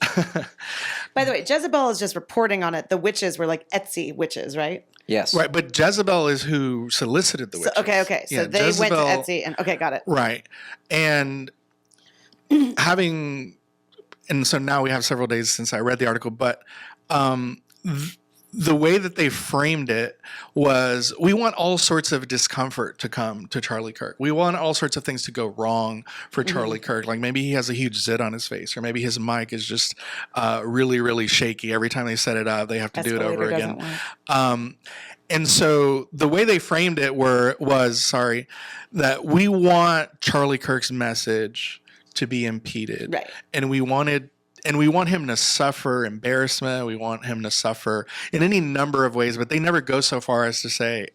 [SPEAKER 2] By the way, Jezebel is just reporting on it. The witches were like Etsy witches, right?
[SPEAKER 1] Yes.
[SPEAKER 3] Right, but Jezebel is who solicited the
[SPEAKER 2] So,
[SPEAKER 3] witches.
[SPEAKER 2] okay. So
[SPEAKER 3] Yeah,
[SPEAKER 2] they went to
[SPEAKER 3] Jezebel-
[SPEAKER 2] Etsy and okay, got it.
[SPEAKER 3] Right. And so now we have several days since I read the article, but the way that they framed it was, we want all sorts of discomfort to come to Charlie Kirk. We want all sorts of things to go wrong for Charlie Kirk. Like maybe he has a huge zit on his face, or maybe his mic is just really, really shaky. Every time they set it up, they have to do it over
[SPEAKER 2] Escalator
[SPEAKER 3] again.
[SPEAKER 2] doesn't work.
[SPEAKER 3] And so the way they framed it was that we want Charlie Kirk's message to be impeded.
[SPEAKER 2] Right.
[SPEAKER 3] And we want him to suffer embarrassment. We want him to suffer in any number of ways, but they never go so far as to say,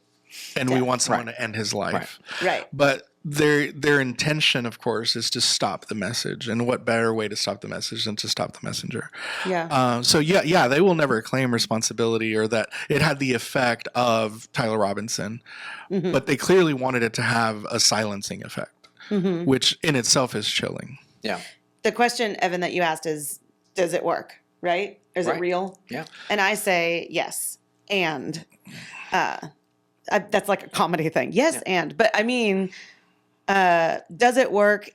[SPEAKER 3] and we want someone to end his life.
[SPEAKER 2] Right.
[SPEAKER 3] But their intention, of course, is to stop the message. And what better way to stop the message than to stop the messenger?
[SPEAKER 2] Yeah.
[SPEAKER 3] They will never claim responsibility or that it had the effect of Tyler Robinson, but they clearly wanted it to have a silencing effect, which in itself is chilling.
[SPEAKER 1] Yeah.
[SPEAKER 2] The question, Evan, that you asked is, does it work? Right? Is it
[SPEAKER 1] Right.
[SPEAKER 2] real?
[SPEAKER 1] Yeah.
[SPEAKER 2] And I say yes. And that's like a comedy thing. Yes, and. But I mean, does it work?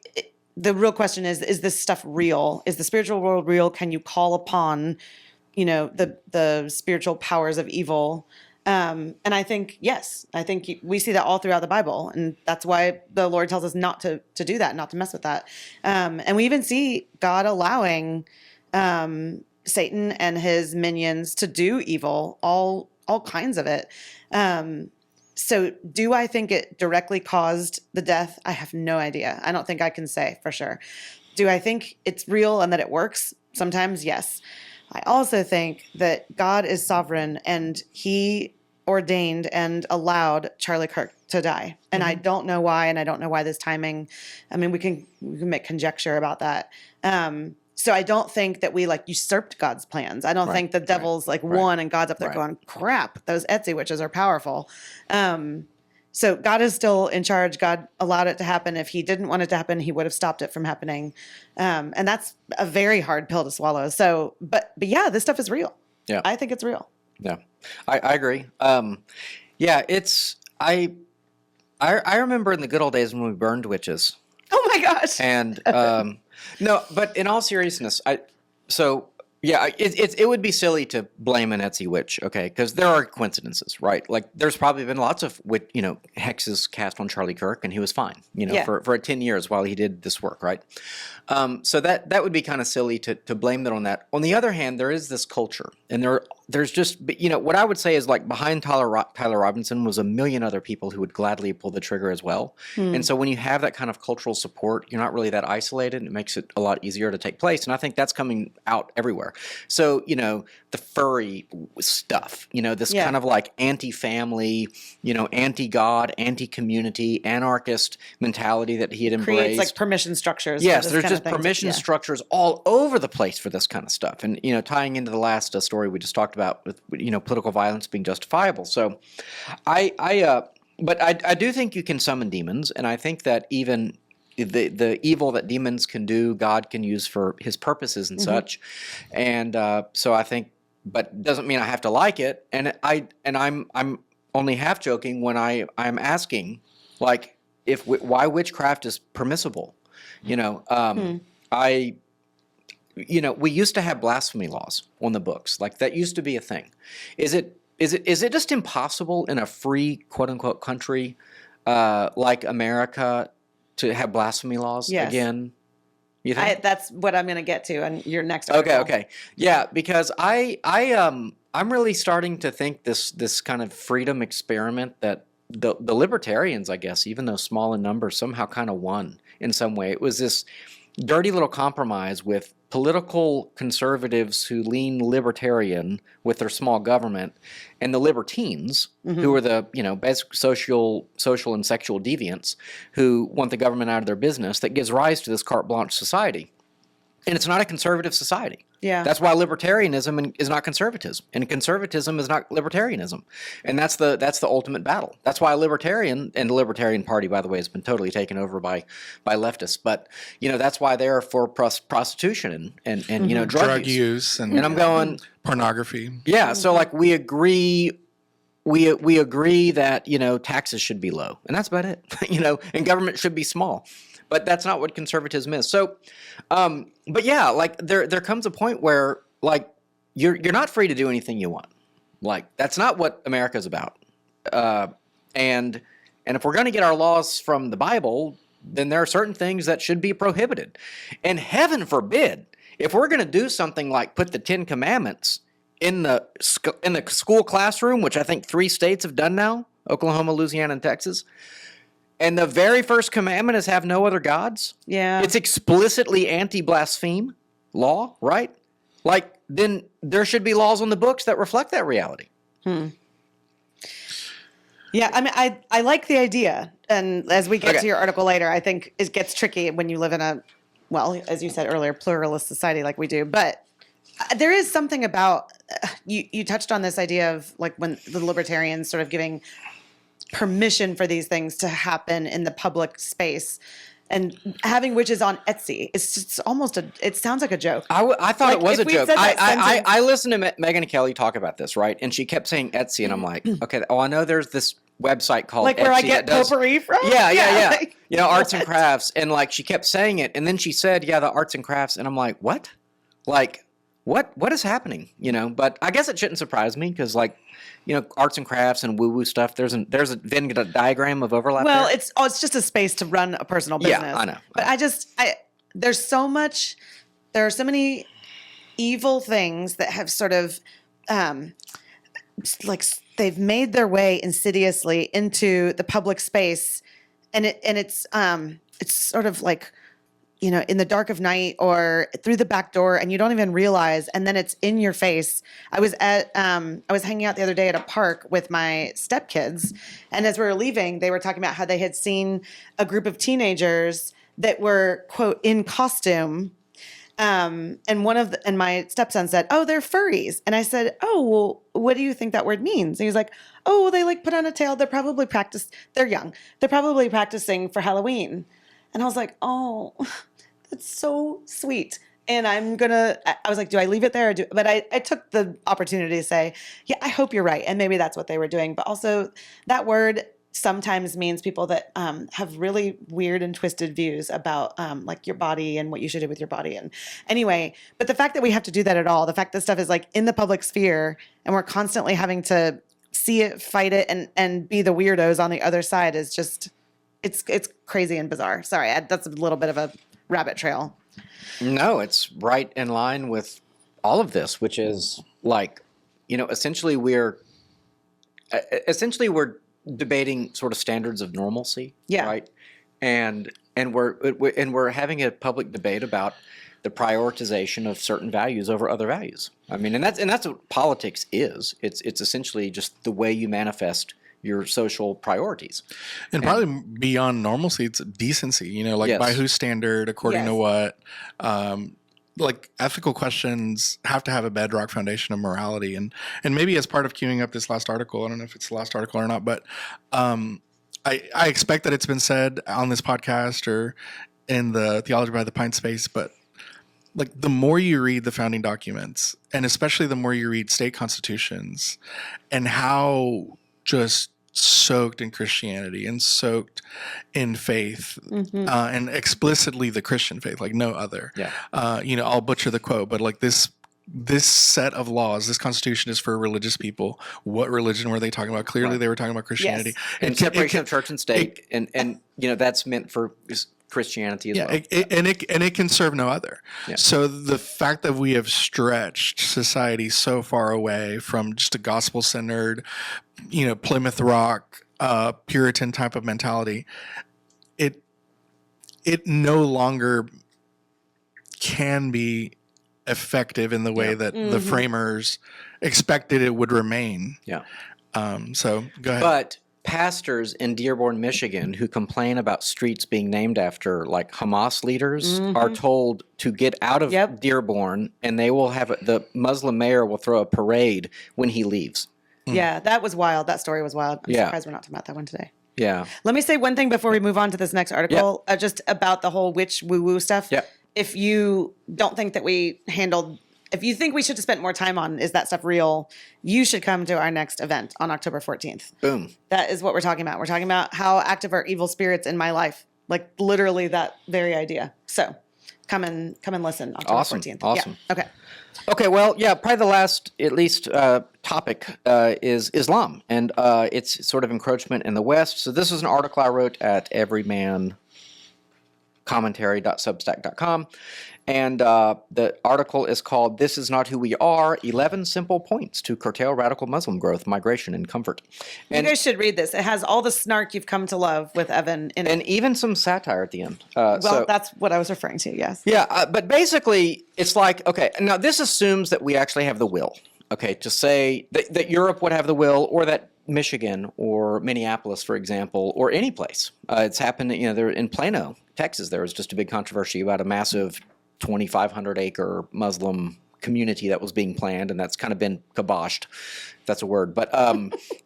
[SPEAKER 2] The real question is this stuff real? Is the spiritual world real? Can you call upon, the spiritual powers of evil? And I think, yes, we see that all throughout the Bible. And that's why the Lord tells us not to do that, not to mess with that. And we even see God allowing Satan and his minions to do evil, all kinds of it. So do I think it directly caused the death? I have no idea. I don't think I can say for sure. Do I think it's real and that it works? Sometimes, yes. I also think that God is sovereign and he ordained and allowed Charlie Kirk to die. And I don't know why, and I don't know why this timing. I mean, we can make conjecture about that. So I don't think that we usurped God's plans. I don't think the devil's won and God's up there going, crap, those Etsy witches are powerful. So God is still in charge. God allowed it to happen. If he didn't want it to happen, he would have stopped it from happening. And that's a very hard pill to swallow. So, but yeah, this stuff is real.
[SPEAKER 1] Yeah.
[SPEAKER 2] I think it's real.
[SPEAKER 1] Yeah, I agree. Yeah, I remember in the good old days when we burned witches.
[SPEAKER 2] Oh my gosh.
[SPEAKER 1] And no, but in all seriousness, it would be silly to blame an Etsy witch, okay? Because there are coincidences, right? Like there's probably been lots of hexes cast on Charlie Kirk, and he was fine, for 10 years while he did this work, right? So that would be kind of silly to blame it on that. On the other hand, there is this culture, and there's just what I would say is behind Tyler Robinson was a million other people who would gladly pull the trigger as well. And so when you have that kind of cultural support, you're not really that isolated, and it makes it a lot easier to take place. And I think that's coming out everywhere. So the furry stuff, this kind of anti-family, anti-God, anti-community, anarchist mentality that he had embraced.
[SPEAKER 2] Creates permission structures.
[SPEAKER 1] Yes, there's just permission structures all over the place for this kind of stuff. And, tying into the last story we just talked about with, political violence being justifiable. So but I do think you can summon demons. And I think that even the evil that demons can do, God can use for his purposes and such. And so I think, but doesn't mean I have to like it. And I'm only half joking when I'm asking, why witchcraft is permissible. We used to have blasphemy laws on the books. That used to be a thing. Is it just impossible in a free, quote unquote, country like America to have blasphemy laws again? You think?
[SPEAKER 2] That's what I'm going to get to in your next article.
[SPEAKER 1] Okay. Yeah, because I'm really starting to think this kind of freedom experiment that the libertarians, I guess, even though small in numbers, somehow kind of won in some way. It was this dirty little compromise with political conservatives who lean libertarian with their small government, and the libertines, who are the basic social and sexual deviants who want the government out of their business, that gives rise to this carte blanche society. And it's not a conservative society.
[SPEAKER 2] Yeah.
[SPEAKER 1] That's why libertarianism is not conservatism, and conservatism is not libertarianism. And that's the ultimate battle. That's why libertarian, and the Libertarian Party, by the way, has been totally taken over by leftists. But that's why they're for prostitution and drug use.
[SPEAKER 3] And
[SPEAKER 1] I'm going
[SPEAKER 3] pornography.
[SPEAKER 1] Yeah. So like we agree that taxes should be low, and that's about it. And government should be small. But that's not what conservatism is. So, but yeah, like there comes a point where like you're not free to do anything you want. Like that's not what America's about. And if we're going to get our laws from the Bible, then there are certain things that should be prohibited. And heaven forbid, if we're going to do something like put the 10 Commandments in the school classroom, which I think 3 states have done now, Oklahoma, Louisiana, and Texas. And the very first commandment is have no other gods.
[SPEAKER 2] Yeah.
[SPEAKER 1] It's explicitly anti-blaspheme law, right? Like, then there should be laws on the books that reflect that reality.
[SPEAKER 2] Yeah, I mean, I like the idea. And as we get to your article later, I think it gets tricky when you live in a, well, as you said earlier, pluralist society like we do. But there is something about, you touched on this idea of like when the libertarians sort of giving permission for these things to happen in the public space, and having witches on Etsy. It's just almost it sounds like a joke.
[SPEAKER 1] I thought it was a joke. I listened to Megyn Kelly talk about this, right? And she kept saying Etsy, and I'm like, okay, I know there's this website called
[SPEAKER 2] like
[SPEAKER 1] Etsy
[SPEAKER 2] where I get potpourri from?
[SPEAKER 1] Yeah.
[SPEAKER 2] Like,
[SPEAKER 1] arts and crafts. And like she kept saying it, and then she said, the arts and crafts, and I'm like, what? Like, what is happening? But I guess it shouldn't surprise me because like, arts and crafts and woo-woo stuff, there's a Venn diagram of overlap.
[SPEAKER 2] Well,
[SPEAKER 1] there.
[SPEAKER 2] it's just a space to run a personal business.
[SPEAKER 1] Yeah, I know.
[SPEAKER 2] But there are so many evil things that have sort of like they've made their way insidiously into the public space, and it's sort of like, in the dark of night or through the back door, and you don't even realize, and then it's in your face. I was hanging out the other day at a park with my stepkids, and as we were leaving, they were talking about how they had seen a group of teenagers that were, quote, in costume. And my stepson said, "Oh, they're furries." And I said, "Oh, well, what do you think that word means?" And he was like, "Oh, they like put on a tail. They're young. They're probably practicing for Halloween." And I was like, "Oh, that's so sweet." And I was like, do I leave it there? But I took the opportunity to say, yeah, I hope you're right. And maybe that's what they were doing. But also that word sometimes means people that have really weird and twisted views about like your body and what you should do with your body. And anyway, but the fact that we have to do that at all, the fact that stuff is like in the public sphere and we're constantly having to see it, fight it, and be the weirdos on the other side is just... It's crazy and bizarre. Sorry, that's a little bit of a rabbit trail.
[SPEAKER 1] No, it's right in line with all of this, which is like, essentially we're debating sort of standards of normalcy, right? And we're having a public debate about the prioritization of certain values over other values. I mean, and that's what politics is. It's essentially just the way you manifest your social priorities.
[SPEAKER 3] And probably beyond normalcy, it's decency, by whose standard, according to what. Like ethical questions have to have a bedrock foundation of morality. And maybe as part of queuing up this last article, I don't know if it's the last article or not, but I expect that it's been said on this podcast or in the Theology by the Pint space, but like the more you read the founding documents, and especially the more you read state constitutions and how just soaked in Christianity and soaked in faith, and explicitly the Christian faith, like no other.
[SPEAKER 1] Yeah.
[SPEAKER 3] I'll butcher the quote, but like this set of laws, this constitution is for religious people. What religion were they talking about? Clearly, they were talking about Christianity.
[SPEAKER 2] Yes.
[SPEAKER 1] And separation of church and state, and that's meant for Christianity as well.
[SPEAKER 3] It can serve no other.
[SPEAKER 1] Yeah.
[SPEAKER 3] So the fact that we have stretched society so far away from just a gospel-centered, Plymouth Rock, Puritan type of mentality, it no longer can be effective in the way that the framers expected it would remain.
[SPEAKER 1] Yeah.
[SPEAKER 3] So go ahead.
[SPEAKER 1] But pastors in Dearborn, Michigan, who complain about streets being named after like Hamas leaders, are told to get out of Dearborn, and they will have the Muslim mayor will throw a parade when he leaves.
[SPEAKER 2] Yeah, that was wild. That story was wild. I'm
[SPEAKER 1] Yeah.
[SPEAKER 2] surprised we're not talking about that one today.
[SPEAKER 1] Yeah.
[SPEAKER 2] Let me say one thing before we move on to this next article, just about the whole witch woo-woo stuff.
[SPEAKER 1] Yeah.
[SPEAKER 2] If you don't think that if you think we should have spent more time on, is that stuff real, you should come to our next event on October 14th.
[SPEAKER 1] Boom.
[SPEAKER 2] That is what we're talking about. We're talking about how active are evil spirits in my life. Like literally that very idea. So come and listen October 14th.
[SPEAKER 1] Awesome.
[SPEAKER 2] Yeah. Okay.
[SPEAKER 1] Okay, well, yeah, probably the last, at least, topic is Islam and its sort of encroachment in the West. So this is an article I wrote at everymancommentary.substack.com. And the article is called "This Is Not Who We Are: 11 Simple Points to Curtail Radical Muslim Growth, Migration, and Comfort." And,
[SPEAKER 2] You guys should read this. It has all the snark you've come to love with Evan in it.
[SPEAKER 1] and even some satire at the end.
[SPEAKER 2] Well, that's what I was referring to, yes.
[SPEAKER 1] Yeah, but basically, it's like, okay, now this assumes that we actually have the will, okay, to say that Europe would have the will, or that Michigan or Minneapolis, for example, or any place. It's happened, there in Plano, Texas, there was just a big controversy about a massive 2,500-acre Muslim community that was being planned, and that's kind of been kiboshed, if that's a word. But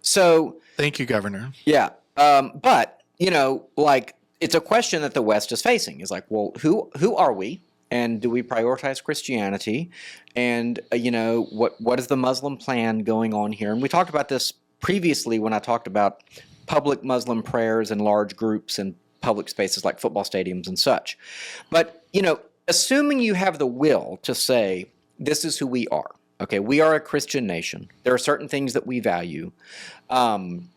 [SPEAKER 1] so...
[SPEAKER 3] Thank you, Governor.
[SPEAKER 1] Yeah. But, like, it's a question that the West is facing. Is like, well, who are we? And do we prioritize Christianity? And, what is the Muslim plan going on here? And we talked about this previously when I talked about public Muslim prayers in large groups and public spaces like football stadiums and such. But, assuming you have the will to say, this is who we are. Okay, we are a Christian nation. There are certain things that we value. Then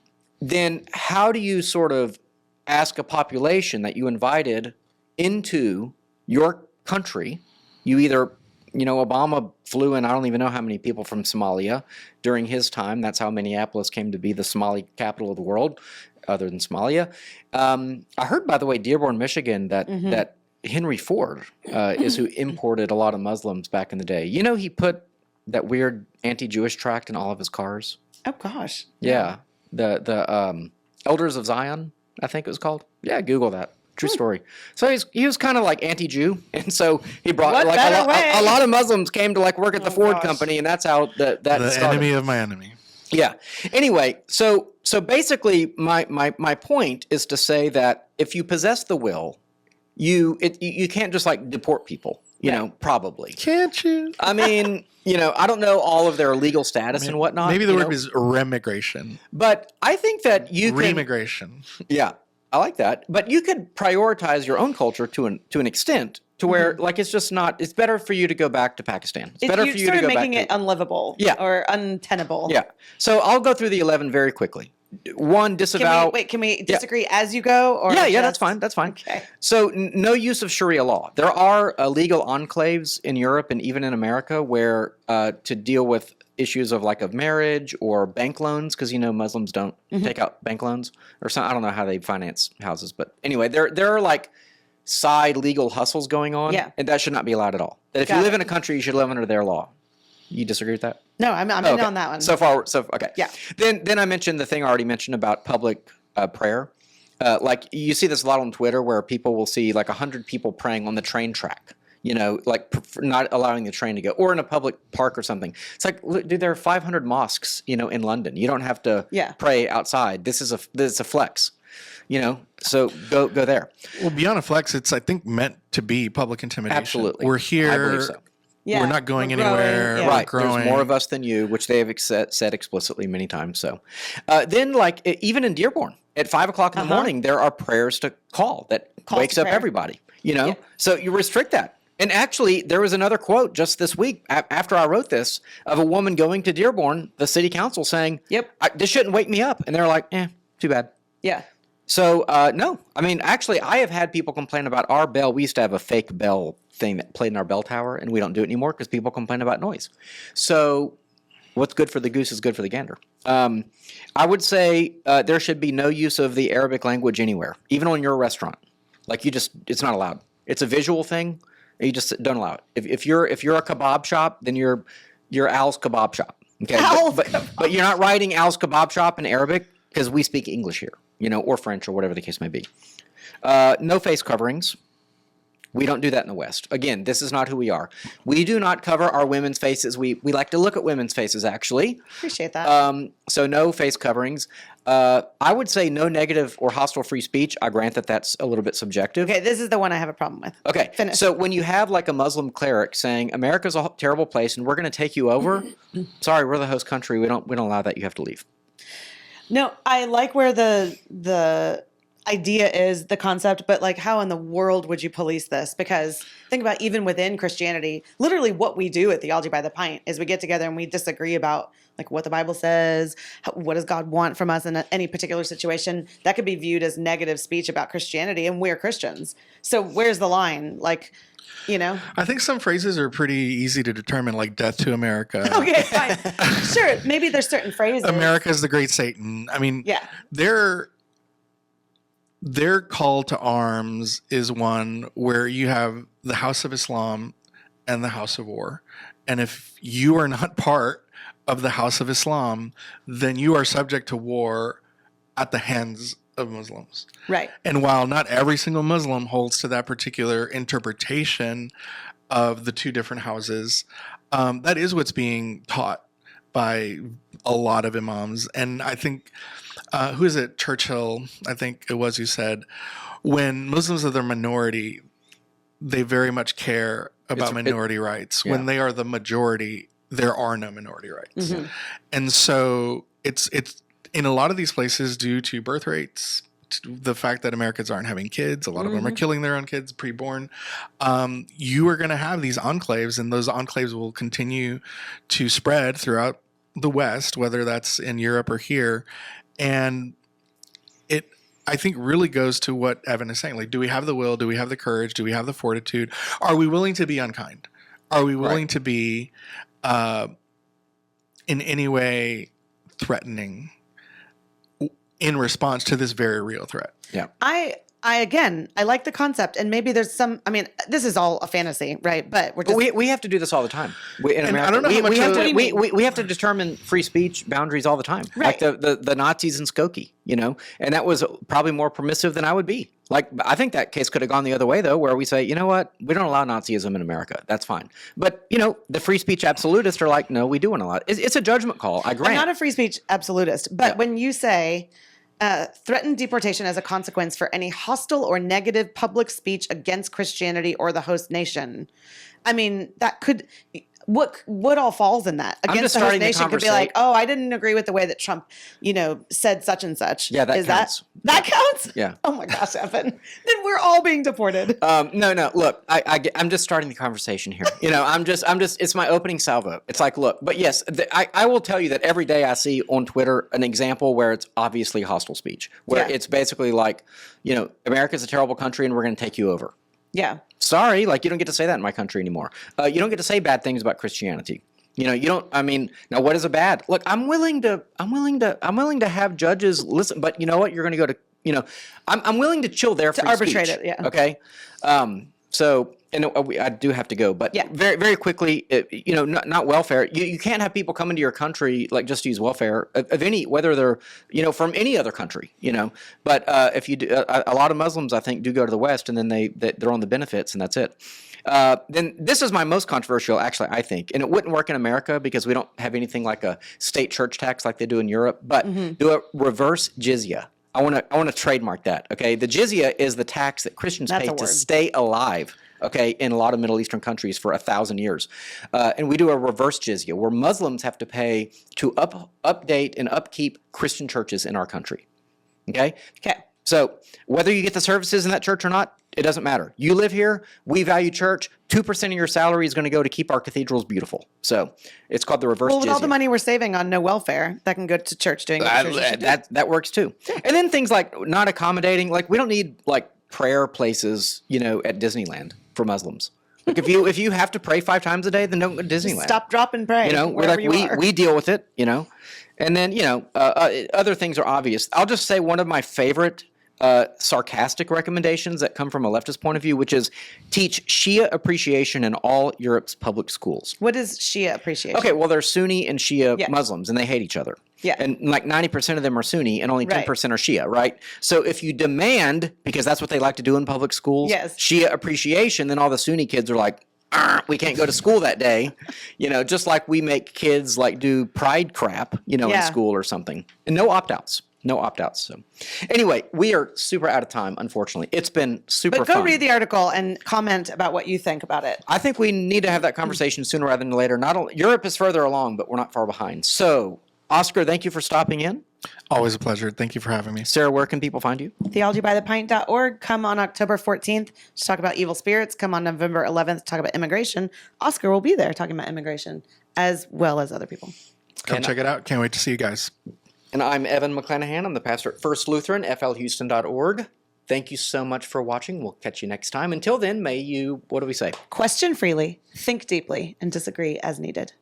[SPEAKER 1] how do you sort of ask a population that you invited into your country? You either, Obama flew in, I don't even know how many people from Somalia during his time. That's how Minneapolis came to be the Somali capital of the world, other than Somalia. I heard, by the way, Dearborn, Michigan, that Henry Ford is who imported a lot of Muslims back in the day. He put that weird anti-Jewish tract in all of his cars.
[SPEAKER 2] Oh, gosh.
[SPEAKER 1] Yeah. The Elders of Zion, I think it was called. Yeah, Google that. True story. So he was kind of like anti-Jew, and so he brought
[SPEAKER 2] What
[SPEAKER 1] like
[SPEAKER 2] better way?
[SPEAKER 1] a lot of Muslims came to like work at the Ford
[SPEAKER 2] gosh.
[SPEAKER 1] company, and that's how that
[SPEAKER 3] The
[SPEAKER 1] started.
[SPEAKER 3] enemy of my enemy.
[SPEAKER 1] Yeah. Anyway, so basically, my point is to say that if you possess the will, you can't just like deport people. Probably.
[SPEAKER 3] Can't you?
[SPEAKER 1] I mean, I don't know all of their legal status and whatnot.
[SPEAKER 3] Maybe the word is remigration.
[SPEAKER 1] But I think that you can.
[SPEAKER 3] Remigration.
[SPEAKER 1] Yeah, I like that. But you could prioritize your own culture to an extent to where, like, it's just not. It's better for you to go back to Pakistan. It's better for you to
[SPEAKER 2] started
[SPEAKER 1] go back
[SPEAKER 2] making
[SPEAKER 1] to.
[SPEAKER 2] it unlivable.
[SPEAKER 1] Yeah.
[SPEAKER 2] Or untenable.
[SPEAKER 1] Yeah. So I'll go through the 11 very quickly. One, disavow.
[SPEAKER 2] Can we disagree as you go? Or
[SPEAKER 1] Yeah, that's
[SPEAKER 2] just-
[SPEAKER 1] fine. That's fine.
[SPEAKER 2] Okay.
[SPEAKER 1] So no use of Sharia law. There are legal enclaves in Europe and even in America where to deal with issues of marriage or bank loans, because Muslims don't take out bank loans or something. I don't know how they finance houses, but anyway, there are like side legal hustles going on, and that should not be allowed at all. That if you live in a country, you should live under their law. You disagree with that?
[SPEAKER 2] No, I'm in on that one.
[SPEAKER 1] So far, okay.
[SPEAKER 2] Yeah.
[SPEAKER 1] Then I mentioned the thing I already mentioned about public prayer. Like you see this a lot on Twitter where people will see like 100 people praying on the train track. Not allowing the train to go, or in a public park or something. It's like, look, dude, there are 500 mosques, in London. You don't have to pray outside. This is a flex. So go there.
[SPEAKER 3] Well, beyond a flex, it's I think meant to be public intimidation.
[SPEAKER 1] Absolutely.
[SPEAKER 3] We're here.
[SPEAKER 1] I believe so.
[SPEAKER 2] Yeah.
[SPEAKER 3] We're not going
[SPEAKER 2] We're growing,
[SPEAKER 3] anywhere.
[SPEAKER 2] yeah.
[SPEAKER 3] We're
[SPEAKER 1] Right.
[SPEAKER 3] growing.
[SPEAKER 1] There's more of us than you, which they have said explicitly many times. So then, even in Dearborn, at 5 o'clock in the morning, there are prayers to call that wakes
[SPEAKER 2] to
[SPEAKER 1] up
[SPEAKER 2] prayer.
[SPEAKER 1] everybody. So you restrict that. And actually, there was another quote just this week after I wrote this of a woman going to Dearborn, the city council, saying,
[SPEAKER 2] Yep.
[SPEAKER 1] This shouldn't wake me up. And they're like, too bad.
[SPEAKER 2] Yeah.
[SPEAKER 1] So, no. I mean, actually, I have had people complain about our bell. We used to have a fake bell thing that played in our bell tower, and we don't do it anymore because people complain about noise. So what's good for the goose is good for the gander. I would say there should be no use of the Arabic language anywhere, even on your restaurant. It's not allowed. It's a visual thing. You just don't allow it. If you're a kebab shop, then you're Al's Kebab Shop. Okay,
[SPEAKER 2] Al's
[SPEAKER 1] but you're not writing Al's Kebab Shop in Arabic because we speak English here, or French or whatever the case may be. No face coverings. We don't do that in the West. Again, this is not who we are. We do not cover our women's faces. We like to look at women's faces, actually.
[SPEAKER 2] Appreciate that.
[SPEAKER 1] So no face coverings. I would say no negative or hostile free speech. I grant that that's a little bit subjective.
[SPEAKER 2] Okay, this is the one I have a problem with.
[SPEAKER 1] Okay,
[SPEAKER 2] Finish.
[SPEAKER 1] So when you have like a Muslim cleric saying America's a terrible place and we're going to take you over, sorry, we're the host country. We don't allow that. You have to leave.
[SPEAKER 2] No, I like where the idea is, the concept, but like how in the world would you police this? Because think about even within Christianity, literally what we do at Theology by the Pint is we get together and we disagree about like what the Bible says, what does God want from us in any particular situation. That could be viewed as negative speech about Christianity, and we're Christians. So where's the line? Like,
[SPEAKER 3] I think some phrases are pretty easy to determine, like "Death to America."
[SPEAKER 2] Okay, fine. Sure, maybe there's certain phrases.
[SPEAKER 3] America's the great Satan. I mean,
[SPEAKER 2] yeah.
[SPEAKER 3] Their call to arms is one where you have the House of Islam and the House of War. And if you are not part of the House of Islam, then you are subject to war at the hands of Muslims.
[SPEAKER 2] Right.
[SPEAKER 3] And while not every single Muslim holds to that particular interpretation of the two different houses, that is what's being taught by a lot of imams. And I think, who is it? Churchill, I think it was, who said, when Muslims are the minority, they very much care about minority rights. Yeah. When they are the majority, there are no minority rights. Mm-hmm. And so it's in a lot of these places due to birth rates, to the fact that Americans aren't having kids, a lot of them are killing their own kids preborn. You are going to have these enclaves, and those enclaves will continue to spread throughout the West, whether that's in Europe or here. And it, I think, really goes to what Evan is saying. Like, do we have the will? Do we have the courage? Do we have the fortitude? Are we willing to be unkind? Are we willing to be in any way threatening in response to this very real threat?
[SPEAKER 1] Yeah.
[SPEAKER 2] I like the concept, and maybe there's some. I mean, this is all a fantasy, right? But we're just
[SPEAKER 1] we have to do this all the time. In America,
[SPEAKER 3] I don't know how much
[SPEAKER 1] we have to determine free speech boundaries all the time,
[SPEAKER 2] right?
[SPEAKER 1] Like the Nazis in Skokie, and that was probably more permissive than I would be. Like, I think that case could have gone the other way, though, where we say, you know what, we don't allow Nazism in America. That's fine. But, the free speech absolutists are like, no, we do want to allow it. It's a judgment call. I grant.
[SPEAKER 2] I'm not a free speech absolutist, but when you say threatened deportation as a consequence for any hostile or negative public speech against Christianity or the host nation, I mean, that could. What all falls in that? Against the host nation could be like, oh, I didn't agree with the way that Trump, said such and such.
[SPEAKER 1] Yeah, that counts.
[SPEAKER 2] That counts?
[SPEAKER 1] Yeah.
[SPEAKER 2] Oh my gosh, Evan. Then we're all being deported.
[SPEAKER 1] No. Look, I'm just starting the conversation here. I'm just. It's my opening salvo. It's like, look, but yes, I will tell you that every day I see on Twitter an example where it's obviously hostile speech, where it's basically like, America's a terrible country and we're going to take you over.
[SPEAKER 2] Yeah.
[SPEAKER 1] Sorry, like, you don't get to say that in my country anymore. You don't get to say bad things about Christianity. You don't. I mean, now what is a bad? Look, I'm willing to have judges listen, but you know what? You're going to go to. I'm willing to chill their free
[SPEAKER 2] arbitrate
[SPEAKER 1] speech.
[SPEAKER 2] it. Yeah.
[SPEAKER 1] Okay. So, and I do have to go, but very, very quickly, not welfare. You can't have people come into your country, like, just to use welfare of any, whether they're, from any other country, But if you do, a lot of Muslims, I think, do go to the West, and then they're on the benefits, and that's it. Then this is my most controversial, actually, I think, and it wouldn't work in America because we don't have anything like a state church tax like they do in Europe, but do a reverse jizya. I want to trademark that. Okay, the jizya is the tax that Christians pay to stay alive. Okay, in a lot of Middle Eastern countries for 1,000 years, and we do a reverse jizya where Muslims have to pay to update and upkeep Christian churches in our country. Okay. So whether you get the services in that church or not, it doesn't matter. You live here. We value church. 2% of your salary is going to go to keep our cathedrals beautiful. So it's called the reverse jizya.
[SPEAKER 2] Well, with all the money we're saving on no welfare, that can go to church doing
[SPEAKER 1] that works too. And then things like not accommodating, like we don't need like prayer places, at Disneyland for Muslims. Like if you have to pray 5 times a day, then don't go to Disneyland.
[SPEAKER 2] Stop, drop, and pray.
[SPEAKER 1] We deal with it. And then other things are obvious. I'll just say one of my favorite sarcastic recommendations that come from a leftist point of view, which is teach Shia appreciation in all Europe's public schools.
[SPEAKER 2] What is Shia appreciation?
[SPEAKER 1] Okay, well, there's Sunni and Shia
[SPEAKER 2] Yeah.
[SPEAKER 1] Muslims, and they hate each other.
[SPEAKER 2] Yeah.
[SPEAKER 1] And like 90% of them are Sunni, and only 10% are Shia, right? So if you demand, because that's what they like to do in public schools,
[SPEAKER 2] Yes.
[SPEAKER 1] Shia appreciation, then all the Sunni kids are like, we can't go to school that day. Just like we make kids like do pride crap, in
[SPEAKER 2] Yeah.
[SPEAKER 1] school or something. And no opt-outs. No opt-outs. So anyway, we are super out of time, unfortunately. It's been super
[SPEAKER 2] But go
[SPEAKER 1] fun.
[SPEAKER 2] read the article and comment about what you think about it.
[SPEAKER 1] I think we need to have that conversation sooner rather than later. Not only Europe is further along, but we're not far behind. So, Oscar, thank you for stopping in.
[SPEAKER 3] Always a pleasure. Thank you for having me.
[SPEAKER 1] Sarah, where can people find you?
[SPEAKER 2] theologybythepint.org. Come on October 14th to talk about evil spirits. Come on November 11th to talk about immigration. Oscar will be there talking about immigration as well as other people.
[SPEAKER 3] Come
[SPEAKER 1] And-
[SPEAKER 3] check it out. Can't wait to see you guys.
[SPEAKER 1] And I'm Evan McClanahan. I'm the pastor at First Lutheran, flhouston.org. Thank you so much for watching. We'll catch you next time. Until then, may you, what do we say?
[SPEAKER 2] Question freely, think deeply, and disagree as needed.